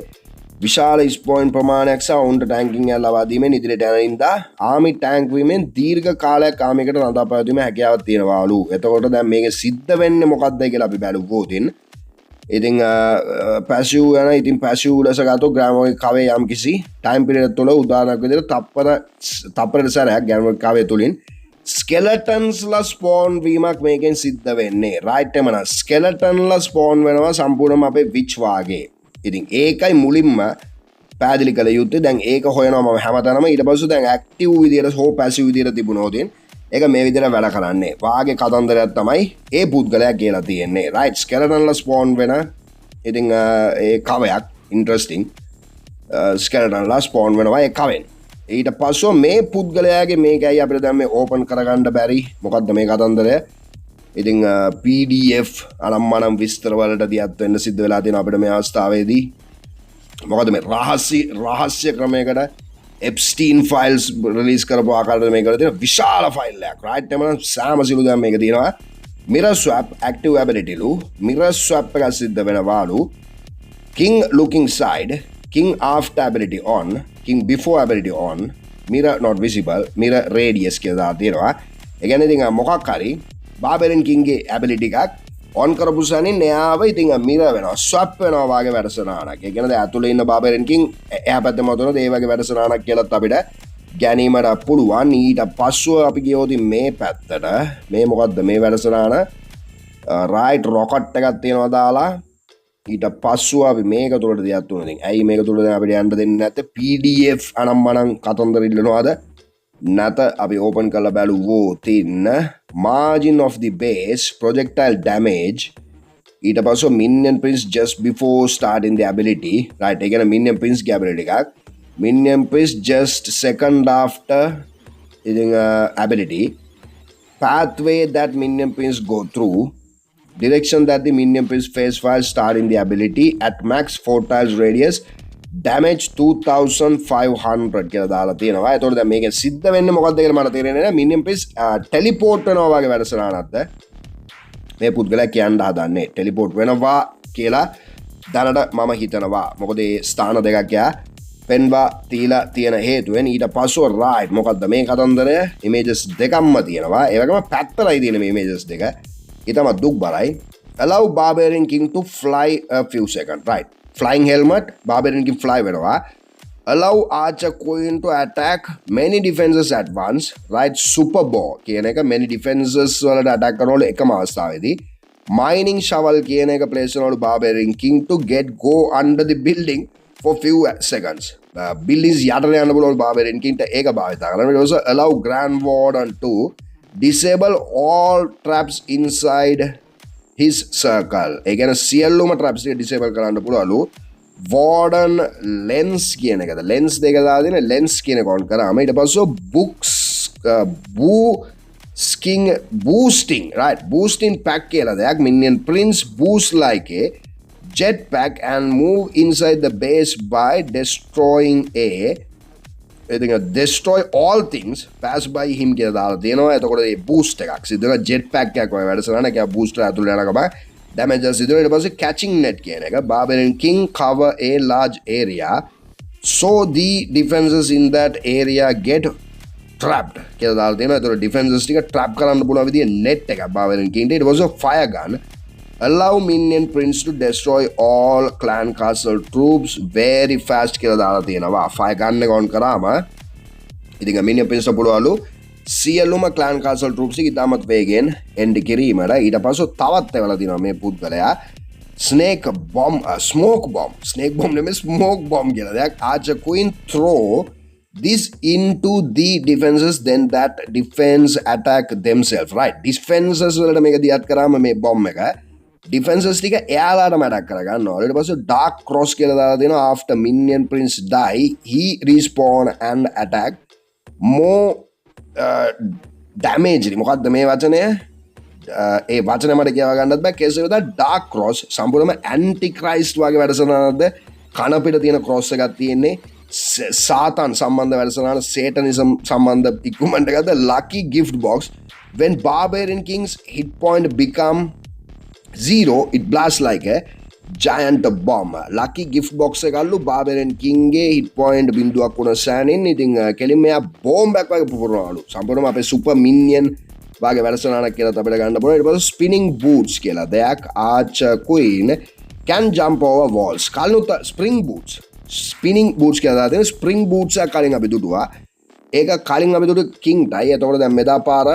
විශාල ස්පෝයින් ප්‍රමාණයක් සහ උන්ට ටැන්කින් එකක් ලබා දීමෙන් ඉදිරියට යන ඉඳා ආමි ටැන්ක් වීමෙන් දීර්ඝ කාලයක් ආමිකට රඳා පැවතීමේ හැකියාවක් තියෙනවාලු. එතකොට දැන් මේක සිද්ධ වෙන්නේ මොකක්ද කියලා අපි බලුවොත් ඉතින් පැසිව් යන ඉතින් පැසිව් ලෙස ගත්තොත් ග්‍රෑමෝගේ කවේ යම් කිසි ටයිම් පීරියඩ් තුළ උදාහරණයක් විදිහට තප්පරට සැරයක් ග්‍රෑමෝගේ කවේ තුලින් ස්කෙලටන්ස් ලා ස්පෝන් වීමක් මේකෙන් සිද්ධ වෙන්නේ. රයිට් එමන ස්කෙලටන් ලා ස්පෝන් වෙනවා සම්පූර්ණයෙන්ම අපේ විච් වාගේ. ඉතින් ඒකයි මුලින්ම පැහැදිලි කළ යුත්තේ. දැන් ඒක හොයනවා මම හැමතැනම. ඊට පස්සේ දැන් ඇක්ටිව් විදියට හෝ පැසිව් විදියට තිබුණොත් ඒක මේ විදිහට වැඩ කරන්නේ. වාගේ කතන්දරයක් තමයි ඒ පුද්ගලයා කියලා තියෙන්නේ. රයිට් ස්කෙලටන් ලා ස්පෝන් වෙන ඉතින් ඒ කවයක් ඉන්ටරෙස්ටිං ස්කෙලටන් ලා ස්පෝන් වෙනවා ඒ කවෙන්. ඊට පස්සේ මේ පුද්ගලයාගේ මේකයි අපිට දැන් මේ ඕපන් කරගන්න බැරි. මොකද්ද මේ කතන්දරය? ඉතින් PDF අනම්මනම් විස්තර වලට දියත් වෙන්න සිද්ධ වෙලා තියෙනවා අපිට මේ අවස්ථාවේදී. මොකද මේ රහස්‍ය ක්‍රමයකට Epstein files release කරපු ආකාරයට මේකට තියෙන විශාල ෆයිල් එකක්. රයිට් එමනම් සෑම සිළු දැන් මේක තියෙනවා. mirror swap active ability ලු mirror swap එක සිද්ධ වෙනවාලු. king looking side king after ability on, king before ability on, mirror not visible, mirror radius කියලා තියෙනවා. ඒ කියන්නේ ඉතින් මොකක් හරි barbarian king ගේ ability එකක් on කරපු සනින් එයාව ඉතින් mirror වෙනවා, swap වෙනවා වගේ වැඩසටහනක්. ඒ කියන්නේ දැන් අතුලේ ඉන්න barbarian king එහා පැත්තේ මොතනද ඒ වගේ වැඩසටහනක් කියලාත් අපිට ගැනීමට පුළුවන්. ඊට පස්සෙ අපි ගියොත් මේ පැත්තට මේ මොකද්ද මේ වැඩසටහන right rocket එකක් තියෙනවා දාලා ඊට පස්සෙ අපි මේක තුලට දියත් තුන ඉතින් ඇයි මේක තුලට දැන් අපිට යන්න දෙන්නේ නැත්තේ PDF අනම්මනම් කතන්දර ඉල්ලනවාද නැත අපි ඕපන් කරලා බලුවොත් ඉන්න margin of the base projectile damage ඊට පස්සෙ minion prince just before starting the ability right ඒ කියන්නේ minion prince ගේ ability එකක් minion prince just second after ඉතින් ability pathway that minion prince go through direction that the minion prince face while starting the ability at max 4 tiles radius damage 2500 කියලා දාලා තියෙනවා. ඒතකොට දැන් මේකෙන් සිද්ධ වෙන්නේ මොකක්ද කියලා මට තේරෙන්නේ නැහැ. minion prince teleport වෙනවා වගේ වැඩසටහනක්ද මේ පුද්ගලයා කියන්න හදන්නේ. teleport වෙනවා කියලා දැනට මම හිතනවා. මොකද මේ ස්ථාන දෙකක් යා පෙන්වා තියලා තියෙන හේතුවෙන් ඊට පස්සෙ right මොකද්ද මේ කතන්දරය images දෙකක්ම තියෙනවා. ඒ වගේම පැත්තලයි තියෙන මේ images දෙක. ඊටම දුක් බරයි. allow barbarian king to fly a few seconds right flying helmet barbarian king fly වෙනවා. allow archer queen to attack many defenses at once right super bow කියන එක many defenses වලට attack කරනවලු එකම අවස්ථාවේදී mining shovel කියන එක place කරනවලු barbarian king to go under the building for few seconds buildings යටට යන්න පුළුවන් barbarian king ට ඒක භාවිත කරනවා. ඊට පස්සේ allow grand warden to disable all traps inside his circle. ඒ කියන්නේ සියලුම traps ටික disable කරන්න පුළුවන්ලු. warden lens කියන එකද lens දෙක දාලා දෙන lens කියන එක on කරාම ඊට පස්සේ books boosting right boosting pack කියලා දෙයක් minion prince boost like a jetpack and move inside the base by destroying a destroy all things pass by him කියලා දාලා තියෙනවා. එතකොට මේ boost එකක් සිද්ධ වෙනවා jetpack එකක් වගේ වැඩසටහන එක booster ඇතුළේ යන ගමන් damage සිද්ධ වෙනවා. ඊට පස්සේ catching net කියන එක barbarian king cover a large area so the defenses in that area get trapped කියලා දාලා තියෙනවා. එතකොට defenses ටික trap කරන්න පුළුවන් විදිය net එකක් barbarian king ට. ඊට පස්සේ fire gun allow minion prince to destroy all clan castle troops very fast කියලා දාලා තියෙනවා. fire gun එක on කරාම ඉතින් minion prince ට පුළුවන්ලු සියලුම clan castle troops එක ඉතාමත් වේගෙන් end කිරීමට. ඊට පස්සේ තවත් ඒවලා තියෙනවා මේ පුද්ගලයා snake bomb smoke bomb නෙමෙයි smoke bomb කියලා දෙයක්. archer queen throw this into the defenses then that defense attack themselves right defenses වලට මේක දියත් කරාම මේ bomb එක defenses ටික එයාලාටම attack කරගන්නවා. ඊට පස්සේ dark cross කියලා දාලා දෙනවා after minion prince die he respawn and attack more damage. මොකද්ද මේ වචනය? ඒ වචනේ මට කියව ගන්නත් බෑ. කේස් එක dark cross සම්පූර්ණයෙන්ම antichrist වගේ වැඩසටහනක්ද කන පිට තියෙන cross එකක් තියෙන්නේ. සාතන් සම්බන්ධ වැඩසටහන satanism සම්බන්ධ equipment එකක්ද lucky gift box when barbarian king's hit point become 0 it blasts like a giant bomb. lucky gift box එකල්ලු barbarian king ගේ hit point බිඳුවක් වුණ සෑනින් ඉතින් කෙලින්ම එයා bomb එකක් වගේ පුපුරනවලු. සම්පූර්ණයෙන්ම අපේ super minion වගේ වැඩසටහනක් කියලා අපිට ගන්න පුළුවන්. ඊට පස්සේ spinning boots කියලා දෙයක් archer queen can jump over walls. කලිනුත් spring boots spinning boots කියලා දාලා spring boots එක කලින් අපි දුටුවා. ඒක කලින් අපි දුටු king ටයි. එතකොට දැන් මෙදා පාර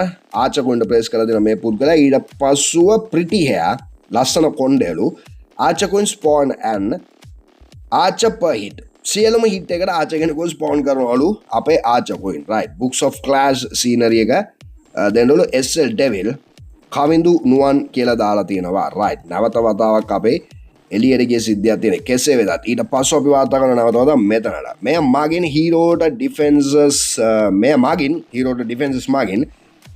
archer queen ට ප්‍රේස් කරලා දෙන මේ පුද්ගලයා ඊට පස්සුව pretty hair ලස්සන කොණ්ඩේලු archer queen spawn and archer per hit සියලුම hit එකට archer කෙනෙකුව spawn කරනවලු අපේ archer queen right books of clash scenery එක දෙන්නවලු SL devil කවිඳු නුවන් කියලා දාලා තියෙනවා right නැවත වතාවක් අපේ එළියට ගිය සිද්ධියක් තියෙන කෙසේ වෙතත් ඊට පස්සේ අපි වාර්තා කරන නැවත වතාවක් මෙතනට මෙයා මගින් hero ට defenses මගින්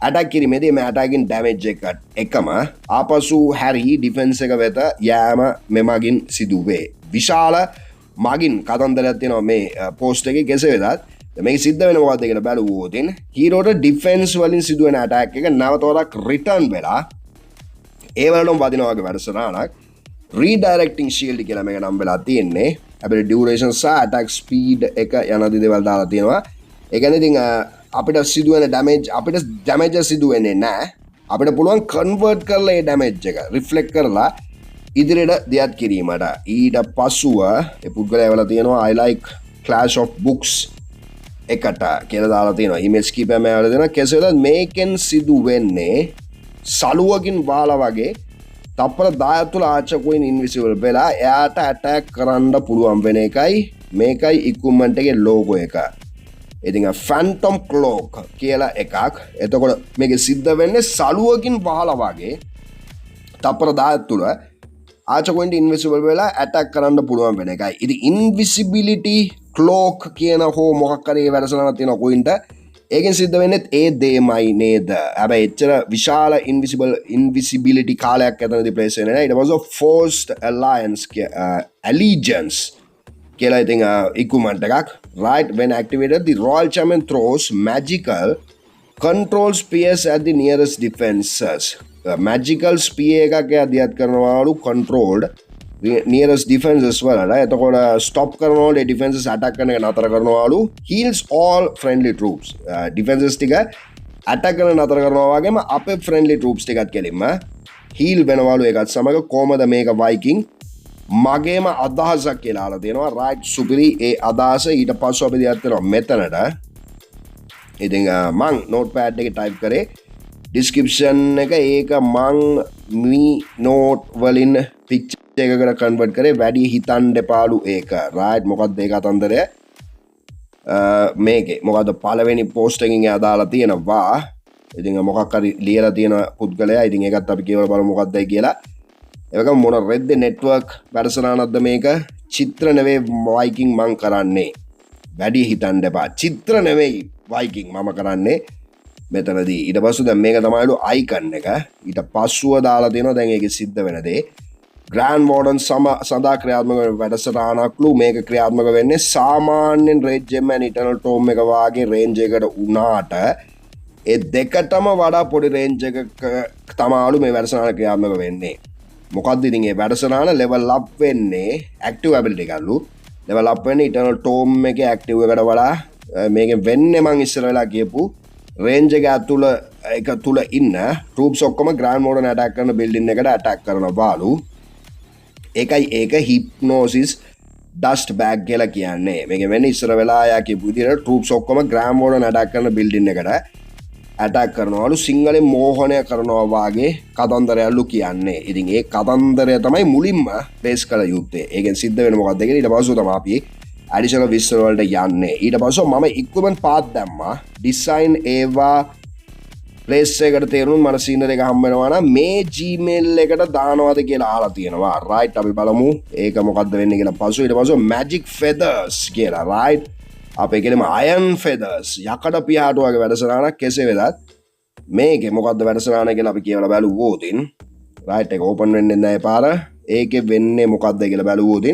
attack කිරීමේදී මේ attacking damage එකම ආපසු හැරි defense එක වෙත යෑම මෙමගින් සිදු වේ. විශාල මගින් කතන්දරයක් තියෙනවා මේ post එකේ කෙසේ වෙතත් මේක සිද්ධ වෙන මොකද්ද කියලා බලුවොත් hero ට defense වලින් සිදුවෙන attack එක නැවත වරක් return වෙලා ඒ වලටම වදිනවා වගේ වැඩසටහනක් redirecting shield කියලා මේක නම් වෙලා තියෙන්නේ. හැබැයි ඩියුරේෂන් සහ ඇටැක් ස්පීඩ් එක යන දේවල් දාලා තියෙනවා. ඒ කියන්නේ ඉතින් අපිට සිදුවෙන අපිට ඩැමේජ් සිදු වෙන්නේ නැහැ. අපිට පුළුවන් කන්වර්ට් කරලා ඒ ඩැමේජ් එක රිෆ්ලෙක්ට් කරලා ඉදිරියට දියත් කිරීමට. ඊට පසුව ඒ පුද්ගලයා වල තියෙනවා I like clash of books එකට කියලා දාලා තියෙනවා. ඉමේජ් කීපයක් මම වල දෙනවා. කෙසේද මේකෙන් සිදු වෙන්නේ සලුවකින් වාලා වගේ තප්පර 10ක් තුල ආචකුයින් ඉන්විසිබල් වෙලා එයාට ඇටැක් කරන්න පුළුවන් වෙන එකයි මේකයි ඉක්විප්මන්ට් එකේ ලෝගෝ එක. ඉතින් ෆැන්ටම් ක්ලෝක් කියලා එකක්. එතකොට මේක සිද්ධ වෙන්නේ සලුවකින් වහලා වගේ තප්පර 10ක් තුල ආචකුයින්ට ඉන්විසිබල් වෙලා ඇටැක් කරන්න පුළුවන් වෙන එකයි. ඉතින් ඉන්විසිබිලිටි ක්ලෝක් කියන හෝ මොකක් හරි වැඩසටහනක් තියෙන කොයින්ට ඒකෙන් සිද්ධ වෙන්නේ ඒ දෙමයි නේද. හැබැයි එච්චර විශාල ඉන්විසිබිලිටි කාලයක් ඇතනදී ප්ලේස් වෙන්නේ නැහැ. ඊට පස්සේ forced allegiance කියලා ඉතින් equipment එකක්. Right, when activated the Royal Champion throws magical control spears at the nearest defenses. Magical spear එකක් දියත් කරනවාලු controlled nearest defenses වලට. එතකොට stop කරනවලු defenses attack කරන එක නතර කරනවාලු. Heals all friendly troops. Defenses ටික attack කරන නතර කරනවා වගේම අපේ friendly troops ටිකත් කෙලින්ම heal වෙනවලු. ඒකත් සමග කොහමද මේක Viking මගේම අදහසක් කියලා අහලා තියෙනවා. right සුපිරි ඒ අදහස. ඊට පස්සේ අපි දියත් කරනවා මෙතනට. ඉතින් මං notepad එකේ type කරේ description එක. ඒක මං note වලින් picture එකකට කන්වර්ට් කරේ. වැඩි හිතන්න එපාලු ඒක. right මොකක්ද ඒක අතන්දරය මේකේ මොකද්ද පළවෙනි පෝස්ට් එකකින් එයා දාලා තියෙනවා. ඉතින් මොකක් හරි ලියලා තියෙන පුද්ගලයා. ඉතින් ඒකත් අපි කියවලා බලමු මොකක්දයි කියලා. ඒක මොන රෙද්ද නෙට්වර්ක් වැඩසටහනක්ද මේක. චිත්‍ර නෙවෙයි Viking මං කරන්නේ. වැඩි හිතන්න එපා. චිත්‍ර නෙවෙයි Viking මම කරන්නේ මෙතනදී. ඊට පස්සේ දැන් මේක තමයිලු අයිකන් එක. ඊට පස්සුව දාලා තියෙනවා දැන් ඒකේ සිද්ධ වෙන දේ. Grand Warden සඳහා ක්‍රියාත්මක වෙන වැඩසටහනක්ලු මේක ක්‍රියාත්මක වෙන්නේ සාමාන්‍යයෙන් Red Gem and Eternal Tome එක වාගේ රේන්ජ් එකකට උනාට ඒ දෙකටම වඩා පොඩි රේන්ජ් එකක තමයිලු මේ වැඩසටහන ක්‍රියාත්මක වෙන්නේ. මොකක්ද ඉතින් මේ වැඩසටහන level up වෙන්නේ active ability එකලු. level up වෙන්නේ Eternal Tome එකේ active එකට වඩා මේකෙන් වෙන්නේ මං ඉස්සර වෙලා කියපු රේන්ජ් එක තුල ඉන්න troops ඔක්කොම Grand Warden attack කරන building එකට attack කරනවාලු. ඒකයි ඒක Hypnosis dust bag කියලා කියන්නේ. මේක වෙන්නේ ඉස්සර වෙලා යා කියපු විදිහට troops ඔක්කොම Grand Warden attack කරන building එකට attack කරනවාලු. සිංහලෙන් මෝහනය කරනවා වාගේ කතන්දරයලු කියන්නේ. ඉතින් ඒ කතන්දරය තමයි මුලින්ම බේස් කළ යුත්තේ. ඒකෙන් සිද්ධ වෙන මොකක්ද කියලා ඊට පස්සේ තමයි අපි additional විස්තර වලට යන්නේ. ඊට පස්සේ මම equipment path දැම්මා. design ඒවා place එකට තේරුම් මට scenery එක හම්බ වෙනවා නම් මේ Gmail එකට දානවාද කියලා අහලා තියෙනවා. right අපි බලමු ඒක මොකද්ද වෙන්නේ කියලා පස්සේ. ඊට පස්සේ magic feathers කියලා right අපේ කියලම iron feathers යකඩ පියාට වගේ වැඩසටහනක්. කෙසේ වෙතත් මේකේ මොකද්ද වැඩසටහන කියලා අපි කියවලා බලුවොත් right එක open වෙන්නේ නැහැ පාර. ඒකේ වෙන්නේ මොකද්ද කියලා බලුවොත්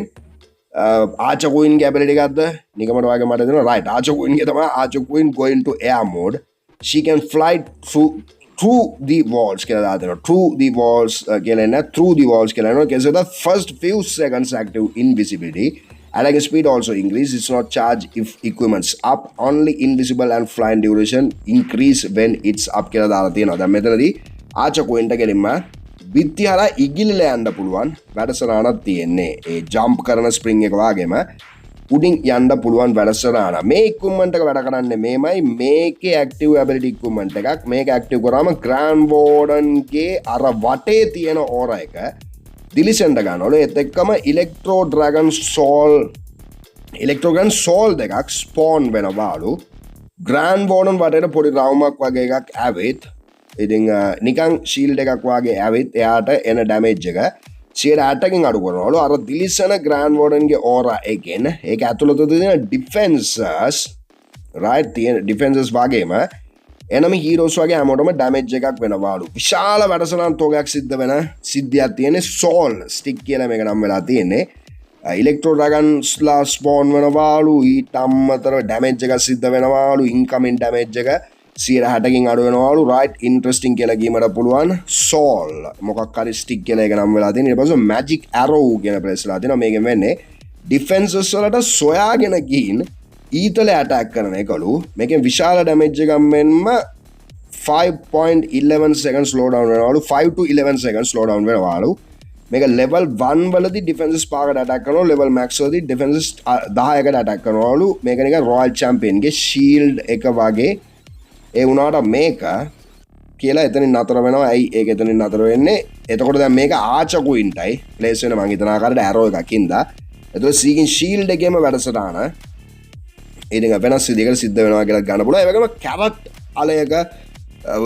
Archer Queen ගේ ability එකක්ද නිකමට වගේ මට දෙනවා. right Archer Queen ගේ තමයි Archer Queen going to air mode. She can fly through the walls කියලා දානවා. through the walls කියලා නෑ through the walls කියලා නෝ. කෙසේ the first few seconds active invisibility. Attack speed also increase. It's not charge if equipment's up. Only invisible and flying duration increase when it's up කියලා දාලා තියෙනවා. දැන් මෙතනදී Archer Queen ට ගෙලින්ම විත්තිහලා ඉගිලිලා යන්න පුළුවන් වැඩසටහනක් තියෙන්නේ. ඒ ජම්ප් කරන ස්ප්‍රින්ග් එක වගේම උඩින් යන්න පුළුවන් වැඩසටහන. මේ equipment එක වැඩ කරන්නේ මේමයි. මේකේ active ability equipment එකක්. මේක active කරාම Grand Warden ගේ අර වටේ තියෙන aura එක දිලිසෙන්ඩ ගන්නවලු. ඒත් එක්කම Electro Dragon Soul දෙකක් spawn වෙනවාලු. Grand Warden වටේට පොඩි රවුමක් වගේ එකක් ඇවිත් ඉතින් නිකන් shield එකක් වගේ ඇවිත් එයාට එන damage එක 100%කින් අඩු කරනවලු. අර දිලිසෙන Grand Warden ගේ aura එකෙන් ඒක ඇතුළත තියෙන defenses right තියෙන defenses වගේම enemy heroes වගේ හැමෝටම damage එකක් වෙනවාලු. විශාල වැඩසටහන් තෝගයක් සිද්ධ වෙන සිද්ධියක් තියෙන්නේ. soul stick කියලා මේක නම් වෙලා තියෙන්නේ. Electro Dragons ලා spawn වෙනවාලු. ඊට අමතරව damage එකක් සිද්ධ වෙනවාලු. incoming damage එක 160කින් අඩු වෙනවාලු. right interesting කියලා කියමට පුළුවන්. soul මොකක් හරි stick කියලා එක නම් වෙලා තියෙන. ඊට පස්සේ magic arrow කියන ප්‍රෙස් ලා තියෙනවා. මේකෙන් වෙන්නේ ඩිෆෙන්සස් වලට සොයාගෙන ගිහින් ඊතල ඇටැක් කරන එකලු මේකෙන් විශාල ඩැමේජ් එකක් මෙන්ම 5.11 seconds slow down වෙනවලු 5 to 11 seconds slow down වෙනවලු මේක level 1 වලදී defenses පාකට attack කරනවා level max වලදී defenses 10කට attack කරනවලු මේක නිකන් royal champion ගේ shield එක වගේ ඒ වුණාට මේක කියලා එතනින් නතර වෙනවා ඇයි ඒක එතනින් නතර වෙන්නේ එතකොට දැන් මේක ආච කුයින්ටයි ප්ලේස් වෙන මං හිතන ආකාරයට arrow එකකින්ද එතකොට seeking shield එකේම වැඩසටහන ඉතින් වෙනස් විදිහකට සිද්ධ වෙනවා කියලා ගන්න පුළුවන් ඒ වගේම කැරට් අලයක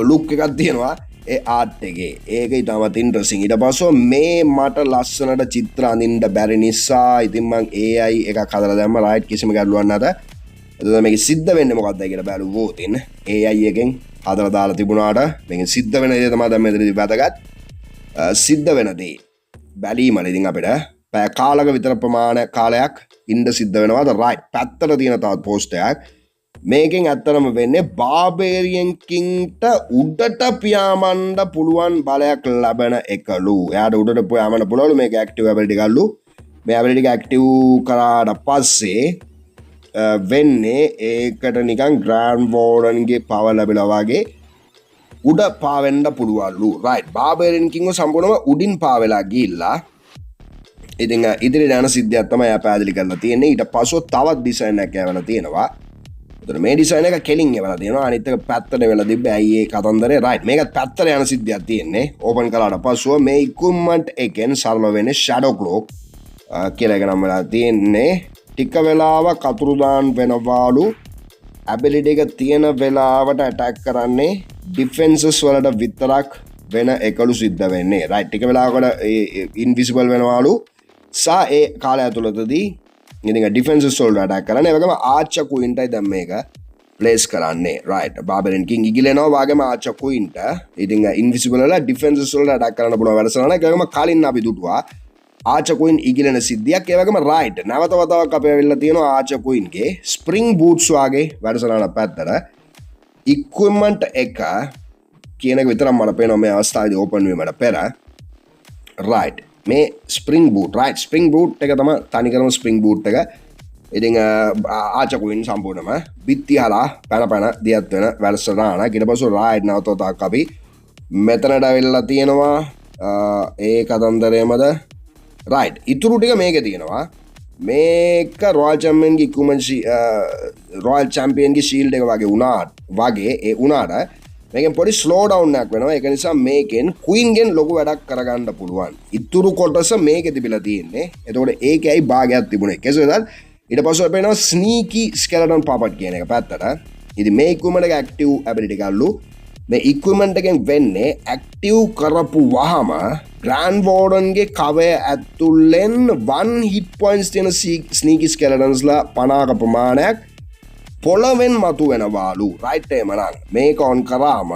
ලුක් එකක් තියෙනවා ඒ ආර්ට් එකේ ඒක ඉතාමත් ඉන්ටරෙස්ටිං ඊට පස්සේ මේ මට ලස්සනට චිත්‍ර අඳින්න බැරි නිසා ඉතින් මං AI එකක් හදලා දැම්ම රයිට් කිසිම ගැටලුවක් නැත එතකොට මේක සිද්ධ වෙන්නේ මොකක්ද කියලා බැලුවොත් AI එකෙන් හදලා දාලා තිබුණාට මේක සිද්ධ වෙන දේ තමයි දැන් මෙතනදී වැදගත් සිද්ධ වෙන දේ බැලීමල ඉතින් අපිට පැය කාලක විතර ප්‍රමාණ කාලයක් ඉන්න සිද්ධ වෙනවාද රයිට් පැත්තට තියෙන තවත් පෝස්ට් එකක් මේකෙන් ඇත්තරම වෙන්නේ බාබේරියන් කින්ට උඩට පියාඹන්න පුළුවන් බලයක් ලැබෙන එකලු. එයාට උඩට පියාඹන්න පුළුවන්ලු මේක ඇක්ටිව් ඇබිලිටි එකලු. මේ ඇබිලිටි එක ඇක්ටිව් කරාට පස්සේ වෙන්නේ ඒකට නිකන් ග්‍රෑන්ඩ් වෝර්ඩන්ගේ පවර් ලැබිලා වගේ උඩ පාවෙන්න පුළුවන්ලු. රයිට් බාබේරියන් කින්ව සම්පූර්ණයෙන්ම උඩින් පාවෙලා ගිහිල්ලා ඉතින් ඉදිරියට යන සිද්ධියක් තමයි එයා පැහැදිලි කරලා තියෙන්නේ. ඊට පස්ව තවත් ඩිසයින් එකක් ඇවලා තියෙනවා. මේ ඩිසයින් එක කෙලින් එවලා තියෙනවා අනිත් එක පැත්තට වෙලා තිබ්බේ ඇයි ඒ කතන්දරේ රයිට් මේකත් පැත්තට යන සිද්ධියක් තියෙන්නේ ඕපන් කළාට පස්සුව මේ ඉක්විප්මන්ට් එකෙන් සරල වෙන්නේ ෂැඩෝ ක්ලෝක් කියලා එක නම් වෙලා තියෙන්නේ ටික වෙලාවක් අතුරුදාන් වෙනවාලු ඇබිලිටි එක තියෙන වෙලාවට ඇටැක් කරන්නේ ඩිෆෙන්සස් වලට විතරක් වෙන එකලු සිද්ධ වෙන්නේ රයිට් ටික වෙලාවකට ඉන්විසිබල් වෙනවාලු සා ඒ කාලය ඇතුළතදී ඉතින් ඩිෆෙන්සස් වලට අටැක් කරන්නේ ඒ වගේම ආච කුයින්ටයි දැන් මේක ප්ලේස් කරන්නේ රයිට් බාබරෙන් කිං ඉගිලෙනවා වගේම ආච කුයින්ට ඉතින් ඉන්විසිබල් වල ඩිෆෙන්සස් වලට අටැක් කරන්න පුළුවන් වැඩසටහන ඒක වගේම කලින් අපි දුටුවා ආච කුයින් ඉගිලෙන සිද්ධියක් ඒ වගේම රයිට් නැවත වතාවක් අපි ඇවිල්ලා තියෙනවා ආච කුයින්ගේ ස්ප්‍රින්ග් බූට්ස් වගේ වැඩසටහන පැත්තට ඉක්විප්මන්ට් එක කියන එක විතරක් මට පේනවා මේ අවස්ථාවේදී ඕපන් වීමට පෙර රයිට් මේ spring boot right spring boot එක තමයි තනිකරම ස්ප්‍රින්ග් බූට් එක ඉතින් ආචකුයින් සම්පූර්ණම බිත්ති හලා පැන දියත් වෙන වැඩසටහන ඊට පස්සේ රයිට් නැවතත් අපි මෙතනට ඇවිල්ලා තියෙනවා ඒ කතන්දරේමද රයිට් ඉතුරු ටික මේකේ තියෙනවා මේක රොයල් චැම්පියන්ගේ ඉක්විප්මන්ට් රොයල් චැම්පියන්ගේ ෂීල්ඩ් එක වගේ ඒ උනාට මේකෙන් පොඩි ස්ලෝ ඩවුන් එකක් වෙනවා ඒක නිසා මේකෙන් ක්වීන්ගෙන් ලොකු වැඩක් කරගන්න පුළුවන් ඉතුරු කොටස මේකේ තිබිලා තියෙන්නේ එතකොට ඒකයි භාගයක් තිබුණේ කෙසේද ඊට පස්සේ අපේනවා ස්නීකි ස්කෙලටන් පපට් කියන එක පැත්තට ඉතින් මේ ඉක්විප්මන්ට් එක ඇක්ටිව් ඇබිලිටි එකලු මේ ඉක්විප්මන්ට් එකෙන් වෙන්නේ ඇක්ටිව් කරපු වහම ග්‍රෑන්ඩ් වෝර්ඩන්ගේ කවය ඇතුළෙන් 1 හිට් පොයින්ට්ස් තියෙන ස්නීකි ස්කෙලටන්ස්ලා 50ක ප්‍රමාණයක් පොළවෙන් මතු වෙනවාලු රයිට් එහෙමනම් මේක ඔන් කරාම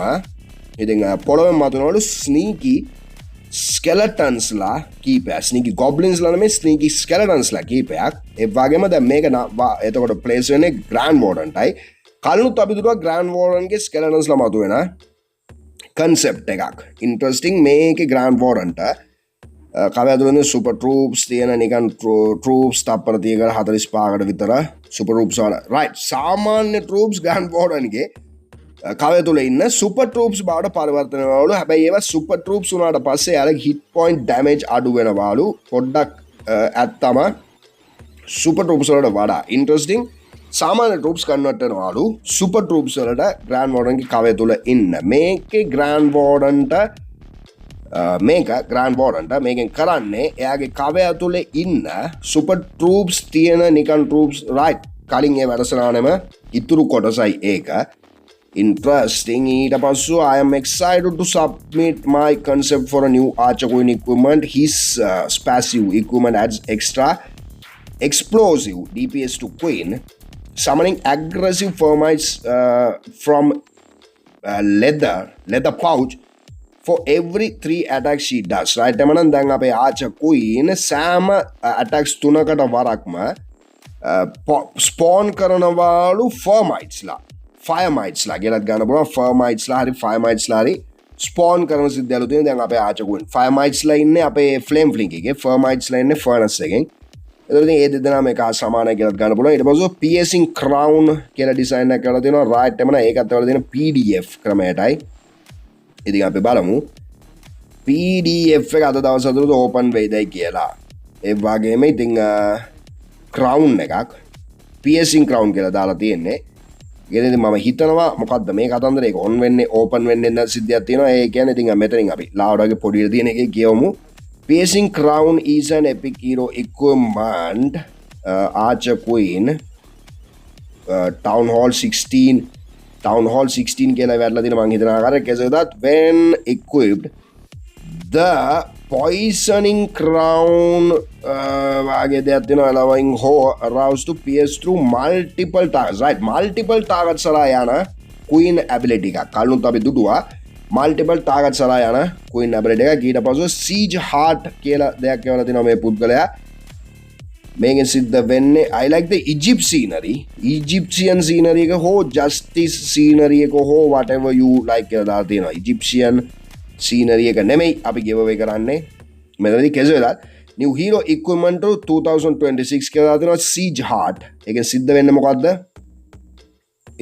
ඉතින් පොළවෙන් මතු වෙනවලු ස්නීකි ස්කෙලටන්ස්ලා කීපයක් ස්නීකි ගොබ්ලින්ස්ලා නෙමෙයි ස්නීකි ස්කෙලටන්ස්ලා කීපයක් ඒ වගේම දැන් මේක එතකොට ප්ලේස් වෙන්නේ ග්‍රෑන්ඩ් වෝර්ඩන්ටයි කලිනුත් අපි දුටුවා ග්‍රෑන්ඩ් වෝර්ඩන්ගේ ස්කෙලටන්ස්ලා මතු වෙන කන්සෙප්ට් එකක් ඉන්ටරෙස්ටිං මේකේ ග්‍රෑන්ඩ් වෝර්ඩන්ට කවය ඇතුළේ සුපර් ට්‍රූප්ස් තියෙන නිකන් ට්‍රූප්ස් තප්පර 45කට විතර සුපර් ට්‍රූප්ස් වල රයිට් සාමාන්‍ය ට්‍රූප්ස් ග්‍රෑන්ඩ් වෝර්ඩන්ගේ කවය තුළ ඉන්න සුපර් ට්‍රූප්ස් බවට පරිවර්තන වෙනවලු හැබැයි ඒවා සුපර් ට්‍රූප්ස් වුණාට පස්සේ යාලගේ හිට් පොයින්ට් ඩැමේජ් අඩු වෙනවලු පොඩ්ඩක් ඇත්තම සුපර් ට්‍රූප්ස් වලට වඩා ඉන්ටරෙස්ටිං සාමාන්‍ය ට්‍රූප්ස් කන්වර්ට් වෙනවලු සුපර් ට්‍රූප්ස් වලට ග්‍රෑන්ඩ් වෝර්ඩන්ගේ කවය තුළ ඉන්න මේකේ ග්‍රෑන්ඩ් වෝර්ඩන්ට මේක ග්‍රෑන්ඩ් වෝර්ඩන්ට මේකෙන් කරන්නේ එයාගේ කවය ඇතුළේ ඉන්න සුපර් ට්‍රූප්ස් තියෙන නිකන් ට්‍රූප්ස් රයිට් කලින් ඒ වැඩසටහනෙම ඉතුරු කොටසයි ඒක interesting ඊට පස්සෙ I am excited to submit my concept for a new archer queen equipment his passive equipment adds extra explosive DPS to queen summoning aggressive termites from leather pouch for every 3 attacks she does right එමනම් දැන් අපේ ආචර් queen සෑම attacks 3කට වරක්ම ස්පෝන් කරනවාලු ෆර්මයිට්ස්ලා ෆයර්මයිට්ස්ලා කියලාත් ගන්න පුළුවන් ෆර්මයිට්ස්ලා හරි ෆයර්මයිට්ස්ලා හරි ස්පෝන් කරන සිද්ධියලු තියෙන දැන් අපේ ආචර් queen ෆයර්මයිට්ස්ලා ඉන්නේ අපේ ෆ්ලේම් ෆ්ලින්ක් එකේ ෆර්මයිට්ස්ලා ඉන්නේ ෆර්නස් එකෙන් එතකොට ඒ දෙදෙනාම එක සමානයි කියලා ගන්න පුළුවන්. ඊට පස්සේ piercing crown කියලා ඩිසයින් එකක් කරලා තියෙනවා. right එමන ඒකත් වල තියෙන PDF ක්‍රමයටයි. ඉතින් අපි බලමු PDF එක අද දවස් අතරේ ඕපන් වෙයිදයි කියලා. ඒ වගේම ඉතින් crown එකක් piercing crown කියලා දාලා තියෙන්නේ. ඒකෙන් මම හිතනවා මොකද්ද මේ කතන්දරේ ඒක ඔන් වෙන්නේ ඕපන් වෙන්නේ නැති සිද්ධියක් තියෙනවා. ඒ කියන්නේ ඉතින් මෙතනින් අපි ලාවඩගේ පොඩියට තියෙන එකේ කියවමු. Piercing Crown is an epic hero equipment. Archer Queen. Town Hall 16. Town Hall 16 කියලා වැටලා තියෙන මං හිතන ආකාරයට කෙසේ වෙතත් when equipped the poisoning crown වාගේ දෙයක් තියෙනවා allowing aroused to pierce through multiple targets. Right, multiple targets සලා යන Queen ability එකක්. කලිනුත් අපි දුටුවා multiple targets සලා යන Queen ability එකක්. ඊට පස්සේ siege heart කියලා දෙයක් කියවලා තිනවා මේ පුද්ගලයා. මේකෙන් සිද්ධ වෙන්නේ I like the Egypt scenery. Egyptian scenery එක හෝ justice scenery එක හෝ whatever you like කියලා දාලා තියෙනවා. Egyptian scenery එක නෙමෙයි අපි giveaway කරන්නේ. මෙතනදී කෙසේ වෙතත් new hero equipment 2026 කියලා දාලා තියෙනවා siege heart. ඒකෙන් සිද්ධ වෙන්නේ මොකද්ද?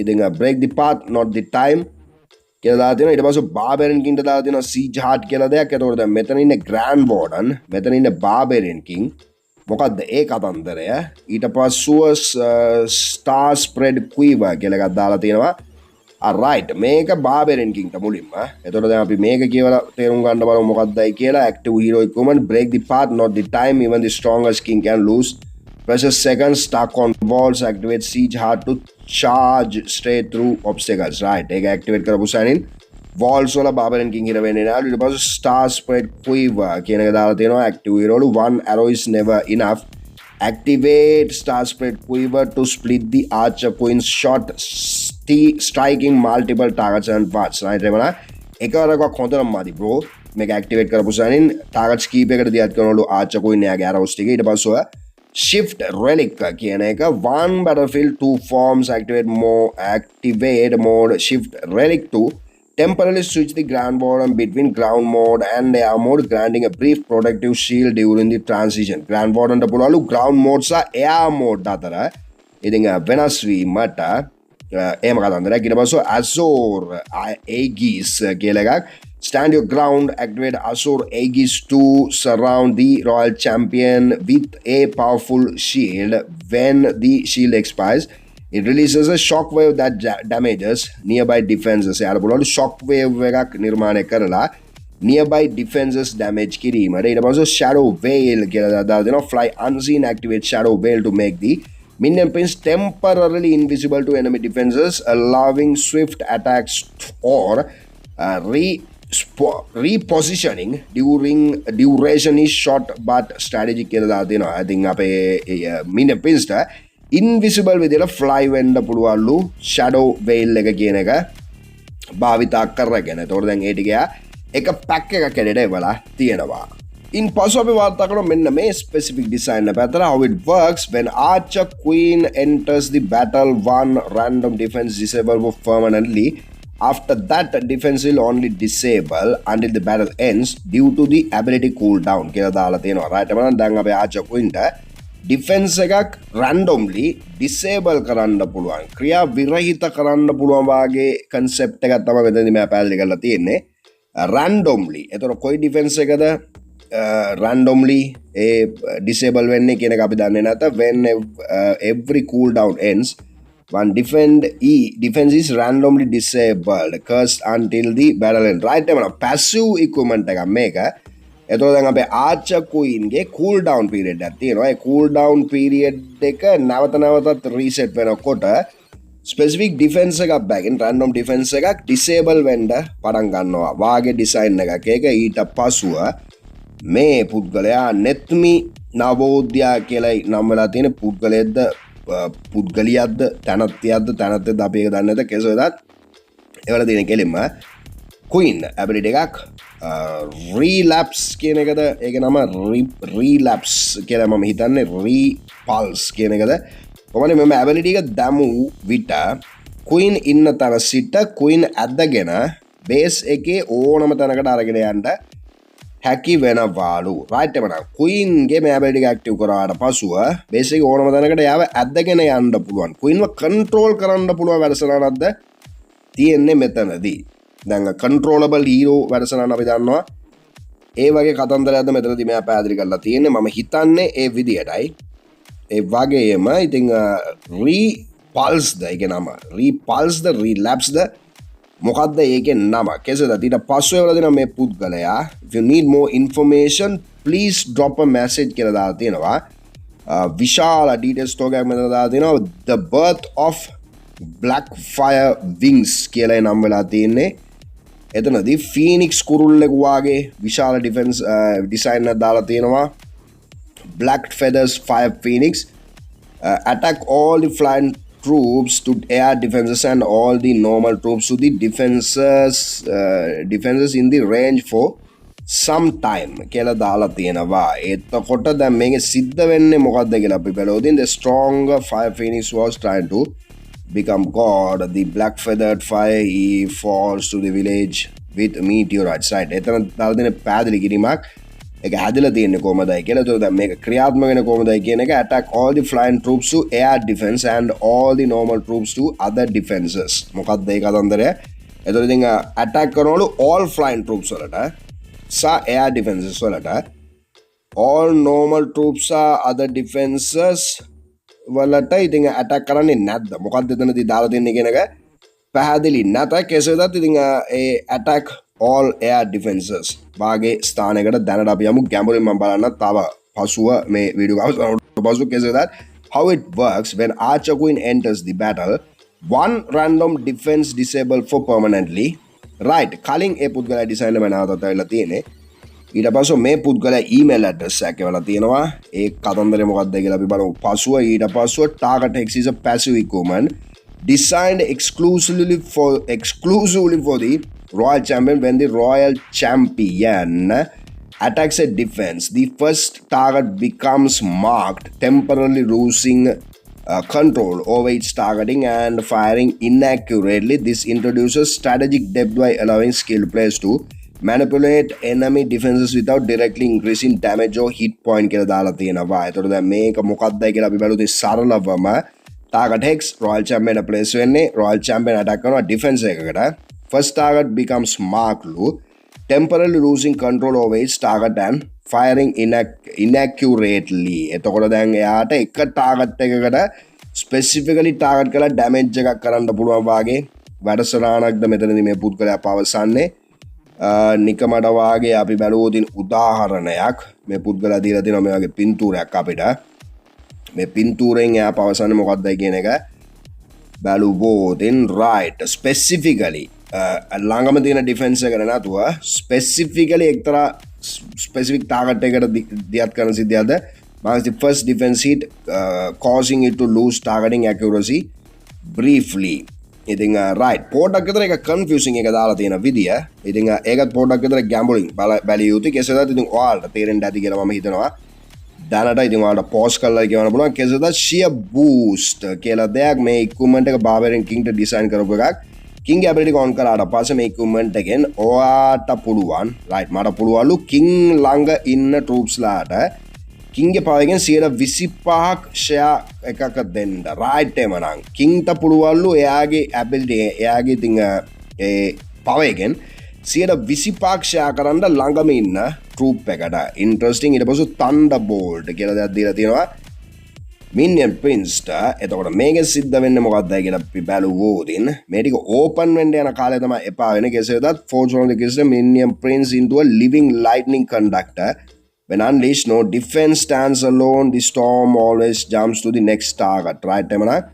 ඉතින් break the path not the time කියලා දාලා තියෙනවා. ඊට පස්සේ barbarian king ට දාලා තියෙනවා siege heart කියලා දෙයක්. එතකොට දැන් මෙතන ඉන්නේ grand warden, මෙතන ඉන්නේ barbarian king. මොකද්ද ඒ කතන්දරය? ඊට පස්සුව Starspread Quiver කියලා එකක් දාලා තියෙනවා. alright මේක barbarian king ට මුලින්ම. එතකොට දැන් අපි මේක කියවලා තේරුම් ගන්න බලමු මොකක්දයි කියලා. active hero equipment break the path not the time even the strongest king can lose. Pressure seconds stuck on walls activate siege heart to charge straight through obstacles. right ඒක activate කරපු සැනින් walls වල barbarian king හිර වෙන්නේ නැහැ. ඊට පස්සේ Starspread Quiver කියන එක දාලා තියෙනවා active hero වල one arrow is never enough. activate Starspread Quiver to split the archer queen's shot striking multiple targets and parts. right එමන එකවරක් හොඳටම මදි bro. මේක activate කරපු සැනින් targets කීපයකට දියත් කරනවලු archer queen එයාගේ arrows ටික. ඊට පස්සේ shift relic කියන එක one battlefield two forms activate mode shift relic to temporarily switch the Grand Warden between ground mode and air mode, granting a brief protective shield during the transition. Grand Warden ට පුළුවන්ලු ground mode සහ air mode අතර ඉතින් වෙනස් වීමට එහෙම කතන්දරයක්. ඊට පස්සේ Azure Aegis කියලා එකක් stand your ground activate Azure Aegis to surround the royal champion with a powerful shield. When the shield expires it releases a shockwave that damages nearby defenses. එයාට පුළුවන් shockwave එකක් නිර්මාණය කරලා nearby defenses damage කිරීමට. ඊට පස්සේ shadow veil කියලා දාලා දෙනවා fly unseen activate shadow veil to make the minion prince temporarily invisible to enemy defenses allowing swift attacks or repositioning duration is short but strategic කියලා දාලා දෙනවා. I think අපේ minion prince ට invisible විදිහට fly වෙන්න පුළුවන්ලු shadow වෙයිල් එක කියන එක භාවිතා කරගෙන. ඒතකොට දැන් ඒ ටික එක පැක් එකක් හැදෙට එවලා තියෙනවා. ඉන් පසු අපි වාර්තා කරමු මෙන්න මේ ස්පෙસિෆික් ඩිසයින් එක පැත්තට. how it works when archer queen enters the battle one random defense disable permanently. After that defense will only disable until the battle ends due to the ability cooldown කියලා දාලා තියෙනවා. right එමනම් දැන් අපි archer queen ට defence එකක් රැන්ඩොම්ලි disable කරන්න පුළුවන්, ක්‍රියා විරහිත කරන්න පුළුවන් වාගේ කන්සෙප්ට් එකක් තමයි මෙතනදී මම පැහැදිලි කරලා තියෙන්නේ. රැන්ඩොම්ලි. එතකොට කොයි ඩිෆෙන්ස් එකද රැන්ඩොම්ලි ඒ ඩිසේබල් වෙන්නේ කියන එක අපි දන්නේ නැත. when every cooldown ends one defense is randomly disabled cursed until the battle end. right එමනම් passive equipment එකක් මේක. එතකොට දැන් අපේ ආර්චර් ක්වීන් ගේ කූල් ඩවුන් පීරියඩ් එකක් තියෙනවා. ඒ කූල් ඩවුන් පීරියඩ් එක නැවතත් රීසෙට් වෙනකොට ස්පෙસિෆික් ඩිෆෙන්ස් එකක් බෑගෙන් රැන්ඩොම් ඩිෆෙන්ස් එකක් ඩිසේබල් වෙන්න පටන් ගන්නවා. වාගේ ඩිසයින් එකක් ඒක. ඊට පසුව මේ පුද්ගලයා නෙත්මි නවෝද්‍යා කියලා නම් වෙලා තියෙන පුද්ගලයෙක්ද පුද්ගලියක්ද තැනැත්තියක්ද අපි ඒක දන්නේ නැත. කෙසේ වෙතත් ඒවල තියෙන කෙලින්ම Queen ability එකක් relapse කියන එකද ඒක නම relapse කියලා මම හිතන්නේ repulse කියන එකද. කොහොමද මම ability එක දමු විට Queen ඉන්න තැන සිට Queen ඇදගෙන base එකේ ඕනම තැනකට අරගෙන යන්න හැකි වෙනවාලු රයිට් එමනම් ක්වීන්ගේ මේ ඇබිලිටි එක ඇක්ටිව් කරාට පසුව බේසික් ඕනම තැනකට යාව ඇද්දගෙන යන්න පුළුවන් ක්වීන්ව කන්ට්‍රෝල් කරන්න පුළුවන් වැඩසටහනක්ද තියෙන්නේ මෙතනදී දැන් කන්ට්‍රෝලබල් හීරෝ වැඩසටහන අපි දන්නවා ඒ වගේ කතන්දරයක්ද මෙතනදී මෙයා පැහැදිලි කරලා තියෙන්නේ මම හිතන්නේ ඒ විදියටයි ඒ වගේම ඉතින් repulsed ඒක නම repulsed relapsed මොකක්ද ඒකේ නම කෙසේද ඊට පස්සේ වල දෙන මේ පුද්ගලයා if you need more information please drop a message කියලා දාලා තියෙනවා විශාල ඩීටේල්ස් ටෝක් එකක් මෙතන දාලා තියෙනවා the birth of black fire wings කියලා නම් වෙලා තියෙන්නේ එතනදී ෆීනික්ස් කුරුල්ලෙකු වාගේ විශාල ඩිෆෙන්ස් ඩිසයින් එකක් දාලා තියෙනවා black feathers fire phoenix attack all the flying troops to air defenses and all the normal troops to the defenses in the range for some time කියලා දාලා තියෙනවා එතකොට දැන් මේකේ සිද්ධ වෙන්නේ මොකද්ද කියලා අපි බලුවොත් the stronger fire phoenix was trying to become god the black feathered fire he falls to the village with meteorites right එතන දාලා තියෙන පැහැදිලි කිරීමක් ඒක හැදලා තියෙන්නේ කොහමදයි කියලා. ඒතකොට දැන් මේක ක්‍රියාත්මක වෙන්නේ කොහමදයි කියන එක attack all the flying troops to air defense and all the normal troops to other defenses. මොකක්ද ඒ කතන්දරය? ඒතකොට ඉතින් attack කරනවලු all flying troops වලට සහ air defenses වලට all normal troops are other defenses වලට ඉතින් attack කරන්නේ නැද්ද? මොකක්ද එතනදී දාලා දෙන්නේ කියන එක පැහැදිලි නැත. කෙසේදත් ඉතින් ඒ attack all air defenses වාගේ ස්ථානයකට දැනට අපි යමු ගැඹුරින් මම බලන්න තව පසුව මේ වීඩියෝ එක අවසන් පසුව කෙසේදත් how it works when Archer Queen enters the battle one random defense disabled for permanently right කලින් ඒ පුද්ගලයා ඩිසයින් එක මනාවතත් ඇවිල්ලා තියෙන්නේ ඊට පස්සේ මේ පුද්ගලයා email address එකක් එවලා තියෙනවා ඒ කතන්දරේ මොකක්ද කියලා අපි බලමු පසුව ඊට පස්ව target hex is a passive equipment designed exclusively for the Royal Champion when the Royal Champion attacks a defense the first target becomes marked temporarily losing control over its targeting and firing inaccurately. This introduces strategic depth by allowing skilled players to manipulate enemy defenses without directly increasing damage or hit point කියලා දාලා තියෙනවා. ඒතකොට දැන් මේක මොකක්දයි කියලා අපි බලුවොත් සරලවම target hex Royal Champion එක place වෙන්නේ Royal Champion attack කරනවා defense එකකට first target becomes marked temporarily losing control over its target and firing inaccurately. එතකොට දැන් එයාට එක target එකකට specifically target කරලා damage එකක් කරන්න පුළුවන් වාගේ වැඩසටහනක්ද මෙතනදී මේ පුද්ගලයා පවසන්නේ. නිකමඩ වාගේ අපි බැලුවොත් උදාහරණයක් මේ පුද්ගලයා දීලා තියෙනවා මේ වගේ පින්තූරයක් අපිට. මේ පින්තූරෙන් එයා පවසන්නේ මොකක්දයි කියන එක බැලුවොත් right specifically ළඟම තියෙන ඩිෆෙන්ස් එකට නැතුව ස්පෙસિෆිකලි එක්තරා ස්පෙસિෆික් ටාගට් එකකට දියත් කරන සිද්ධියක්ද marks the first defense hit causing it to lose targeting accuracy briefly. ඉතින් right පොඩ්ඩක් විතර එක confusing එක දාලා තියෙන විදිය. ඉතින් ඒකත් පොඩ්ඩක් විතර ගැඹුරින් බැලිය යුතුයි. කෙසේදත් ඉතින් ඔයාලට තේරෙන්න ඇති කියලා මම හිතනවා. දැනට ඉතින් ඔයාලට පෝස් කරලා කියවන්න පුළුවන් කෙසේදත් sheer boost කියලා දෙයක් මේ equipment එක Barbarian King ට ඩිසයින් කරපු එකක්. King ability on කරාට පස්සේ මේ equipment එකෙන් ඔයාට පුළුවන් right මට පුළුවන්ලු King ළඟ ඉන්න troops ලාට King ගේ power එකෙන් 25ක් share එකක දෙන්න right එමනම් King ට පුළුවන්ලු එයාගේ ability එයාගේ ඉතින් ඒ power එකෙන් 25ක් share කරන්න ළඟම ඉන්න troop එකට interesting ඊට පස්සේ Thunderbolt කියලා දෙයක් දීලා තියෙනවා Minion Prince එතකොට මේක සිද්ධ වෙන්නේ මොකක්දයි කියලා අපි බැලුවොත් මේ ටික ඕපන් වෙන්න යන කාලය තමයි එපා වෙන්නේ කෙසේදත් forge from the crystal Minion Prince into a living lightning conductor when unleashed no defense stands alone the storm always jumps to the next target right එමනම්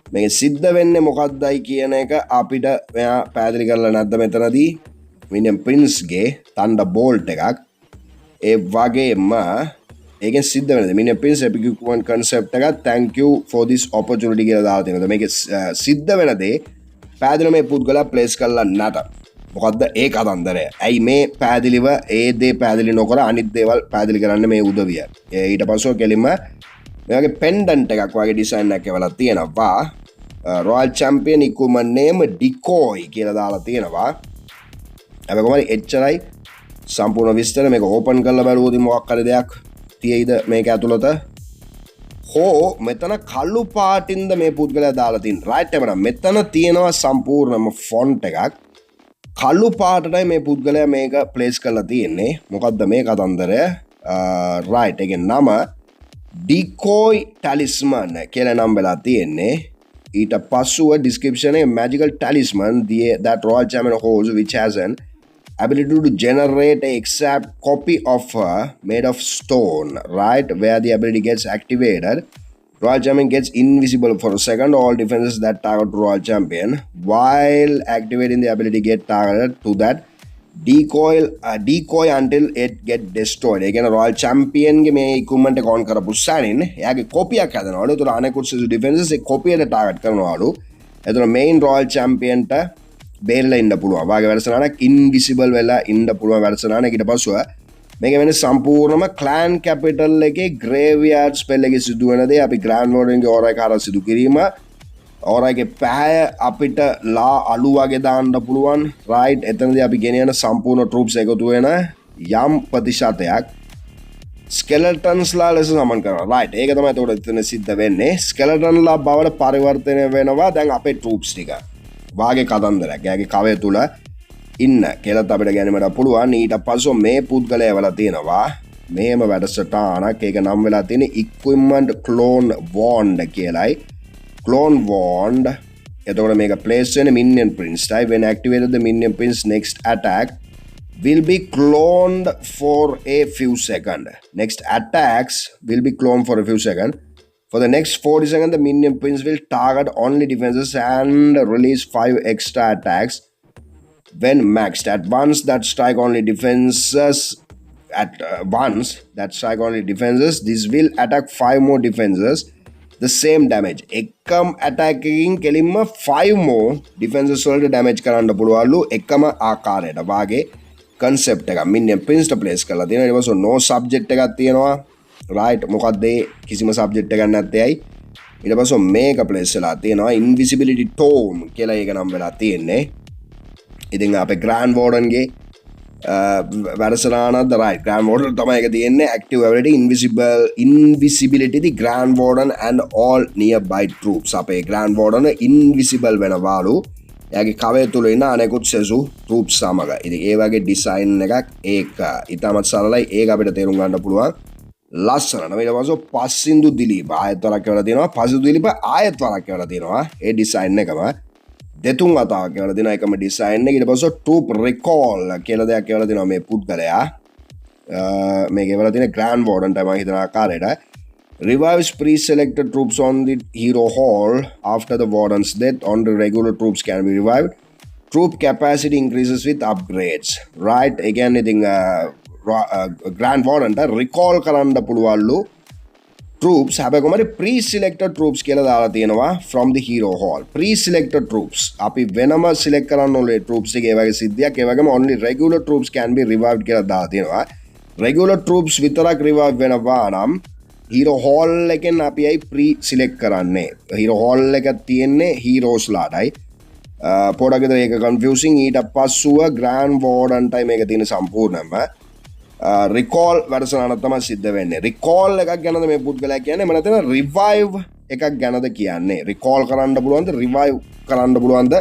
මේක සිද්ධ වෙන්නේ මොකක්දයි කියන එක අපිට මෙයා පැහැදිලි කරලා නැද්ද මෙතනදී Minion Prince ගේ Thunderbolt එකක් ඒ වගේම ඒකෙන් සිද්ධ වෙනද Minion Prince epic equipment concept එක thank you for this opportunity කියලා දාලා තියෙනවා. මේක සිද්ධ වෙන දේ පැහැදිලිව මේ පුද්ගලයා ප්ලේස් කරලා නැත. මොකද්ද ඒ කතන්දරය? ඇයි මේ පැහැදිලිව ඒ දේ පැහැදිලි නොකර අනිත් දේවල් පැහැදිලි කරන්න මේ උදවිය. ඊට පස්ව කෙලින්ම මේ වගේ pendant එකක් වගේ ඩිසයින් එකක් එවලා තියෙනවා. Royal Champion equipment name Decoy කියලා දාලා තියෙනවා. අපි කොහමද එච්චරයි සම්පූර්ණ විස්තර මේක ඕපන් කරලා බලුවොත් මොකක් හරි දෙයක් තියෙයිද මේක ඇතුළත හෝ මෙතන කළු පාටින්ද මේ පුද්ගලයා දාලා තියෙන්නේ රයිට් එමනම් මෙතන තියෙනවා සම්පූර්ණම ෆොන්ට් එකක් කළු පාටටයි මේ පුද්ගලයා මේක ප්ලේස් කරලා තියෙන්නේ මොකද්ද මේ කතන්දරය රයිට් එකේ නම Decoy Talisman කියලා නම් වෙලා තියෙන්නේ ඊට පස්සුව description එකේ magical talisman that royal champion holds which has an ability to generate a exact copy of her made of stone right where the ability gets activated royal champion gets invisible for a second all defenses that target royal champion while activating the ability get targeted to that decoy until it get destroyed ඒ කියන්නේ royal champion ගේ මේ equipment එක on කරපු සැනින් එයාගේ copy එකක් හදනවලු ඒතර අනෙකුත් සිසු defenses ඒ copy එක target කරනවලු ඒතර main royal champion ට බේරලා ඉන්න පුළුවන්. වාගේ වැඩසටහනක් ඉන්විසිබල් වෙලා ඉන්න පුළුවන් වැඩසටහනක් ඊට පස්සෙ මේක වෙන්නේ සම්පූර්ණම ක්ලෑන් කැපිටල් එකේ ග්‍රේවියාඩ් ස්පෙල් එකේ සිදු වෙන දේ අපි ග්‍රෑන්ඩ් වෝඩන් ගේ ඕරා එක හරහා සිදු කිරීම ඕරා එකේ පැය අපිට ලා අලු වගේ දාන්න පුළුවන් රයිට් එතනදී අපි ගෙනියන සම්පූර්ණ ට්‍රූප්ස් එකතු වෙන යම් ප්‍රතිශතයක් ස්කෙලටන්ස් ලා ලෙස සමන් කරනවා රයිට් ඒක තමයි එතකොට එතන සිද්ධ වෙන්නේ ස්කෙලටන් ලා බවට පරිවර්තනය වෙනවා දැන් අපේ ට්‍රූප්ස් ටික වාගේ කතන්දරයක් එයාගේ කවය තුල ඉන්න කියලාත් අපිට ගැනීමට පුළුවන් ඊට පස්සෙ මේ පුද්ගලයා වෙලා තියෙනවා මේම වැඩසටහනක් ඒක නම් වෙලා තියෙන equipment clone wand කියලායි clone wand එතකොට මේක place වෙන minion prince type when activated the minion prince next attack will be cloned for a few seconds next attacks will be cloned for a few seconds For the next 40 seconds, the Minion Prince will target only defenses and release 5 extra attacks when maxed. At once that strike only defenses, this will attack 5 more defenses. The same damage. එකම attacking කෙලින්ම 5 more defenses වලට damage කරන්න පුළුවන්ලු එකම ආකාරයට. වාගේ concept එක Minion Prince ට place කරලා තියෙනවා. ඊට පස්සේ no subject එකක් තියෙනවා. right මොකක්ද කිසිම සබ්ජෙක්ට් එකක් නැත්තේයි ඊට පස්සේ මේක ප්ලේස් වෙලා තියෙනවා invisibility tome කියලා ඒක නම් වෙලා තියෙන්නේ ඉතින් අපේ grand warden ගේ වැඩසටහනක්ද right grand warden තමයි ඒක තියෙන්නේ active ability invisibility the grand warden and all nearby troops අපේ grand warden invisible වෙනවාලු එයාගේ කවය තුල ඉන්න අනෙකුත් සෙසු troops සමග ඉතින් ඒ වගේ design එකක් ඒක ඊටමත් සරලයි ඒක අපිට තේරුම් ගන්න පුළුවන් ලස්සන ඊට පස්සේ පස්සින්දු දිලීප ආයත් වරක් කියලා තියෙනවා පස්සින්දු දිලීප ආයත් වරක් කියලා තියෙනවා ඒ ඩිසයින් එකම දෙතුන් වතාවක් කියලා තියෙනවා එකම ඩිසයින් එක ඊට පස්සේ troop recall කියලා දෙයක් කියලා තියෙනවා මේ පුද්ගලයා මේකේ වල තියෙන grand warden තමයි හිතන ආකාරයට revives pre-selected troops on the hero hall after the warden's death on the regular troops can be revived troop capacity increases with upgrades right again ඉතින් Grand Warden recall කරන්න පුළුවන්ලු troops හැබැයි කොහමද pre-selected troops කියලා දාලා තියෙනවා from the hero hall pre-selected troops අපි වෙනම select කරන්න ඕනේ troops එක ඒ වගේ සිද්ධියක් ඒ වගේම only regular troops can be revived කියලා දාලා තියෙනවා regular troops විතරක් revive වෙනවා නම් hero hall එකෙන් අපි අයි pre-select කරන්නේ hero hall එක තියෙන්නේ heroes ලාටයි පොඩකට ඒක confusing ඊට පස්සුව Grand Warden ටයි මේක තියෙන සම්පූර්ණම recall වැඩසටහන තමයි සිද්ධ වෙන්නේ recall එකක් ගැනද මේ පුද්ගලයා කියන්නේ මම නැතන revive එකක් ගැනද කියන්නේ recall කරන්න පුළුවන්ද revive කරන්න පුළුවන්ද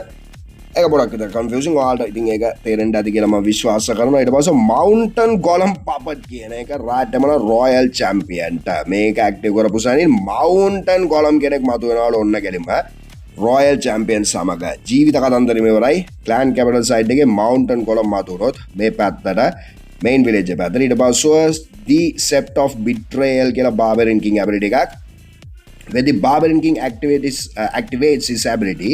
ඒක පොඩක් විතර confusing ඔයාලට ඉතින් ඒක තේරෙන්න ඇති කියලා මම විශ්වාස කරනවා ඊට පස්සේ mountain golem puppet කියන එක රාජ්‍යමන royal champion ට මේක active කරපු සැනින් mountain golem කෙනෙක් මතුවෙනවලු ඔන්න කෙලින්ම royal champion සමග ජීවිත කතන්දරෙම ඉවරයි clan capital side එකේ mountain golem මතුනොත් මේ පැත්තට main village පැත්තට ඊට පස්සේ the Scepter of Betrayal කියලා barbarian king ability එකක් when the barbarian king activates his ability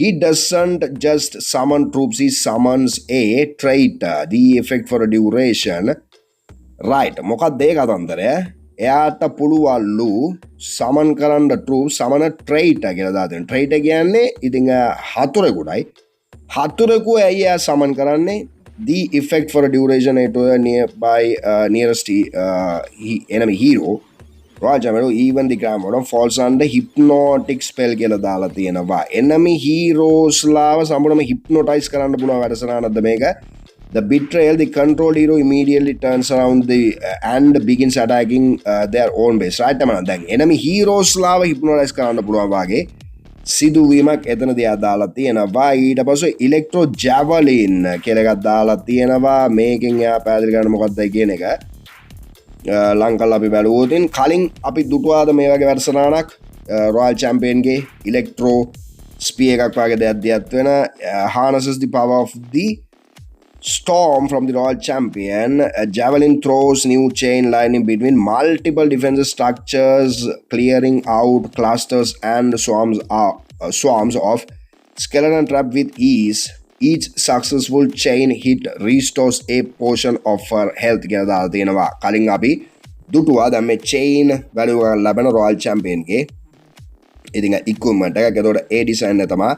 he doesn't just summon troops he summons a traitor the effect for a duration right මොකක්ද ඒ කතන්දරය එයාට පුළුවන්ලු summon කරන්න troops summon a traitor කියලා දාලා traitor කියන්නේ ඉතින් හතුරෙකුයි හතුරෙකු ඇයි එයා summon කරන්නේ the effect for a duration to a nearby nearest enemy hero Rajamelo even the Grand Warden falls under hypnotic spell කියලා දාලා තියෙනවා enemy heroes ලාව සම්පූර්ණයෙන්ම hypnotize කරන්න පුළුවන් වැඩසටහනක්ද මේක The betrayal, the controlled hero immediately turns around and begins attacking their own base. Right? දැන් enemy heroes ලාව hypnotize කරන්න පුළුවන් වාගේ සිදුවීමක් එතනදී අදාලා තියෙනවා. ඊට පස්සේ Electro Javelin කියලා එකක් දාලා තියෙනවා. මේකෙන් එයා පැහැදිලි කරන්න මොකක්ද කියන එක ලංකල් අපි බැලුවොත් කලින් අපි දුටුවාද මේ වගේ වැඩසටහනක් Royal Champion ගේ Electro Spear එකක් වගේ දෙයක් දියත් වෙන harnesses the power of the storm from the Royal Champion. Javelin throws new chain lightning between multiple defensive structures, clearing out clusters and swarms of skeleton trap with ease. Each successful chain hit restores a portion of her health කියලා දාලා තියෙනවා. කලින් අපි දුටුවා දැන් මේ chain value එක ලැබෙන Royal Champion ගේ ඉතින් equipment එකක්. ඒතකොට ඒ design එක තමයි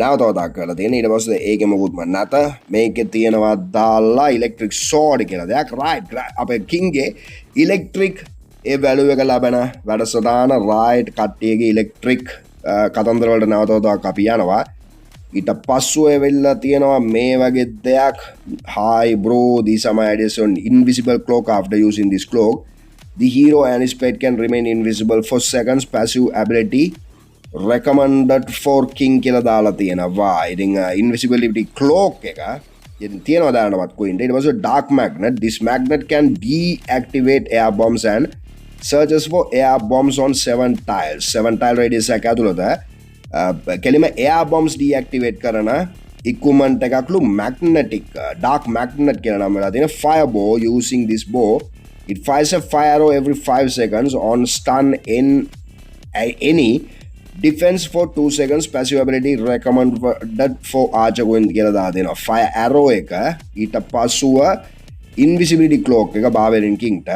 නැවතවතාවක් කරලා තියෙන. ඊට පස්සේ ඒකේ මොකුත්ම නැත. මේකේ තියෙනවා දාලා electric sword කියලා දෙයක්. right අපේ king ගේ electric ඒ value එක ලැබෙන වැඩසටහන right කට්ටියගේ electric කතන්දර වලට නැවතවතාවක් අපි යනවා. ඊට පස්සුව වෙල්ලා තියෙනවා මේ වගේ දෙයක්. hi bro, these are my ideas on invisible cloak. After using this cloak, the hero and his pet can remain invisible for seconds. Passive ability recommended for king කියලා දාලා තියෙනවා. ඉතින් invisibility cloak එක ඉතින් තියෙනවා දානවත් queen. ඊට පස්සේ dark magnet. This magnet can deactivate air bombs and searches for air bombs on 7 tiles. 7 tile radius එක ඇතුළත කෙලිම air bombs deactivate කරන equipment එකක්ලු magnetic dark magnet කියලා නම් වෙලා තියෙන fireball. Using this bow, it fires a fire arrow every 5 seconds on stun in any defense for 2 seconds. Passive ability recommended for archer going කියලා දාලා දෙනවා. fire arrow එක ඊට පස්සුව invisibility cloak එක barbarian king ට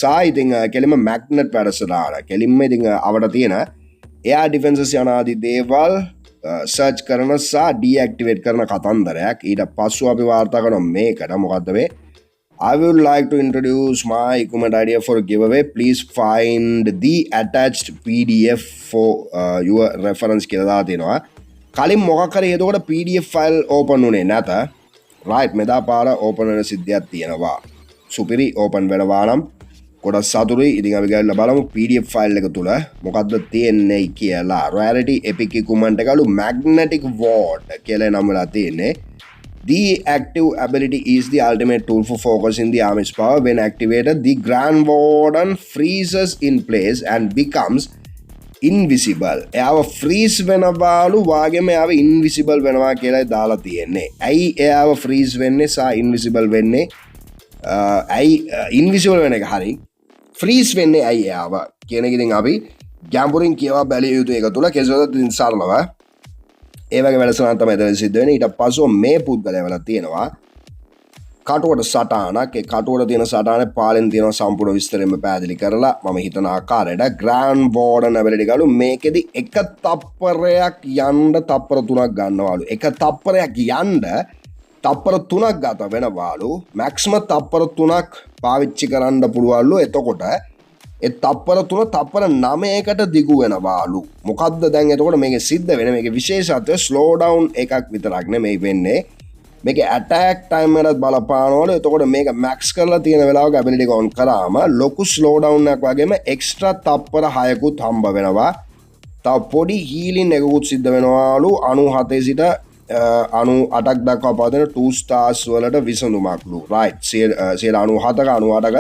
සා ඉතින් කෙලිම magnet වැඩසටහන කෙලින්ම ඉතින් අපට තියෙන air defenses යන ආදී දේවල් search කරන සහ deactivate කරන කතන්දරයක්. ඊට පස්සුව අපි වාර්තා කරන මේකට මොකද්ද මේ I would like to introduce my equipment idea for a giveaway. Please find the attached PDF for your reference කියලා දාලා තියෙනවා. කලින් මොකක් හරි එතකොට PDF file open උනේ නැත. right මෙදා පාර open වෙන සිද්ධියක් තියෙනවා. සුපිරි open වෙනවා නම් කොටස් සතුරුයි. ඉතින් අපි ගිහලා බලමු PDF file එක තුල මොකද්ද තියෙන්නේ කියලා. Rarity epic equipment එකලු magnetic ward කියලා නම් වෙලා තියෙන්නේ. The active ability is the ultimate tool for focusing the army's power. When activated, the Grand Warden freezes in place and becomes invisible. එයාව freeze වෙනවාලු වාගෙම එයාව invisible වෙනවා කියලා දාලා තියෙන්නේ. ඇයි එයාව freeze වෙන්නේ සහ invisible වෙන්නේ? ඇයි invisible වෙන එක හරි freeze වෙන්නේ ඇයි එයාව කියන එක ඉතින් අපි ගැඹුරින් කියවා බැලිය යුතු එක තුල කෙසේවත් ඉතින් සරලව ඒ වගේ වැඩසටහන තමයි එතන සිද්ධ වෙන්නේ. ඊට පස්සෙ මේ පුද්ගලයා වෙලා තියෙනවා කටුවට සටහනක්. ඒ කටුවට තියෙන සටහනේ පාලෙන් තියෙන සම්පූර්ණ විස්තරෙම පැහැදිලි කරලා මම හිතන ආකාරයට Grand Warden ability ගලු මේකෙදි එක තප්පරයක් යන්න තප්පර 3ක් ගන්නවාලු. එක තප්පරයක් යන්න තප්පර 3ක් ගත වෙනවාලු. මැක්සිමම් තප්පර 3ක් පාවිච්චි කරන්න පුළුවන්ලු. එතකොට ඒ තප්පර 3 තප්පර 9කට දිගු වෙනවාලු. මොකද්ද දැන් එතකොට මේකේ සිද්ධ වෙන මේකේ විශේෂත්වය ස්ලෝ ඩවුන් එකක් විතරක් නෙමෙයි වෙන්නේ. මේකේ ඇටැක් ටයිම් එකත් බලපානවලු. එතකොට මේක මැක්ස් කරලා තියෙන වෙලාවක ඇබිලිටි එක ඔන් කරාම ලොකු ස්ලෝ ඩවුන් එකක් වගේම එක්ස්ට්‍රා තප්පර 6කුත් හම්බ වෙනවා. තව පොඩි හීලින් එකකුත් සිද්ධ වෙනවාලු. 97 සිට 98ක් දක්වා පවතින 2 stars වලට විසඳුමක්ලු. right 97ක 98ක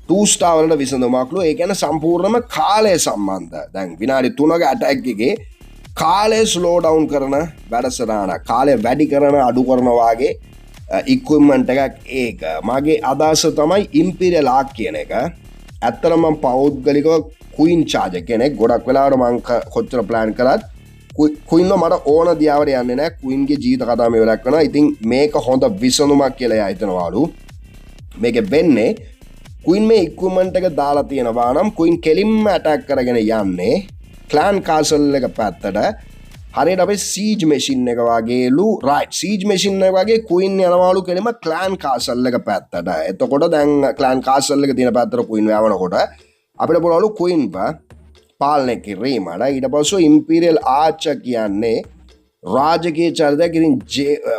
2 star වලට විසඳුමක්ලු. ඒ කියන්නේ සම්පූර්ණම කාලය සම්බන්ධ. දැන් විනාඩි 3ක ඇටැක් එකේ කාලය ස්ලෝ ඩවුන් කරන වැඩසටහන කාලය වැඩි කරන අඩු කරන වාගේ ඉක්විප්මන්ට් එකක් ඒක. මගේ අදහස තමයි ඉම්පීරියල් ආක් කියන එක. ඇත්තටම මම පෞද්ගලිකව ක්වීන් චාර්ජ් කෙනෙක්. ගොඩක් වෙලාවට මම කොච්චර ප්ලෑන් කරත් ක්වීන්ව මට ඕන දියාවට යන්නේ නැහැ. ක්වීන්ගේ ජීවිත කතාව මේ වෙලක් කරනවා. ඉතින් මේක හොඳ විසඳුමක් කියලා එයා හිතනවාලු. මේකෙ වෙන්නේ ක්වීන් මේ ඉක්විප්මන්ට් එක දාලා තියෙනවා නම් ක්වීන් කෙලින්ම ඇටැක් කරගෙන යන්නේ ක්ලෑන් කාසල් එක පැත්තට. හරියට අපේ සීජ් මැෂින් එක වගේලු. රයිට් සීජ් මැෂින් එක වගේ ක්වීන් යනවාලු කෙලින්ම ක්ලෑන් කාසල් එක පැත්තට. එතකොට දැන් ක්ලෑන් කාසල් එක තියෙන පැත්තට ක්වීන් යවනකොට අපිට පුළුවන්ලු ක්වීන්ව පාලනය කිරීමට. ඊට පස්සේ ඉම්පීරියල් ආචර් කියන්නේ රාජකීය චරිතයක්. ඉතින්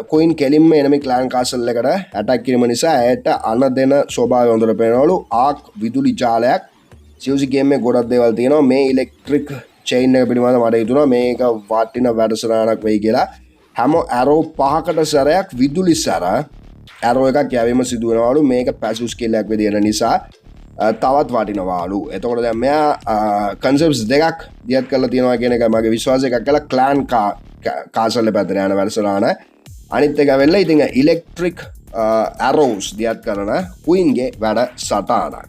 කොයින් කෙලින්ම එනමි ක්ලෑන් කාසල් එකට ඇටැක් කිරීම නිසා ඇයට අන දෙන ස්වභාවය හොඳට පේනවලු. ආක් විදුලි ජාලයක් සිව්සි ගේම් එකේ ගොඩක් දේවල් තියෙනවා. මේ ඉලෙක්ට්‍රික් චේන් එක පිළිබඳව මට හිතුණා මේක වටින වැඩසටහනක් වෙයි කියලා. හැම ඇරෝ 5කට සැරයක් විදුලි සැර ඇරෝ එකක් යැවීම සිදු වෙනවලු. මේක පැසිව් ස්කිල් එකක් විදියට නිසා තවත් වටිනවාලු. එතකොට දැන් මෙයා කන්සෙප්ට්ස් දෙකක් දියත් කරලා තියෙනවා කියන එක මගේ විශ්වාසය. එකක් කළා ක්ලෑන් කාසල් පැත්තට යන වැඩසටහන. අනිත් එක වෙලා ඉතින් ඉලෙක්ට්‍රික් ඇරෝස් දියත් කරන කුයින්ගේ වැඩ සටහනක්.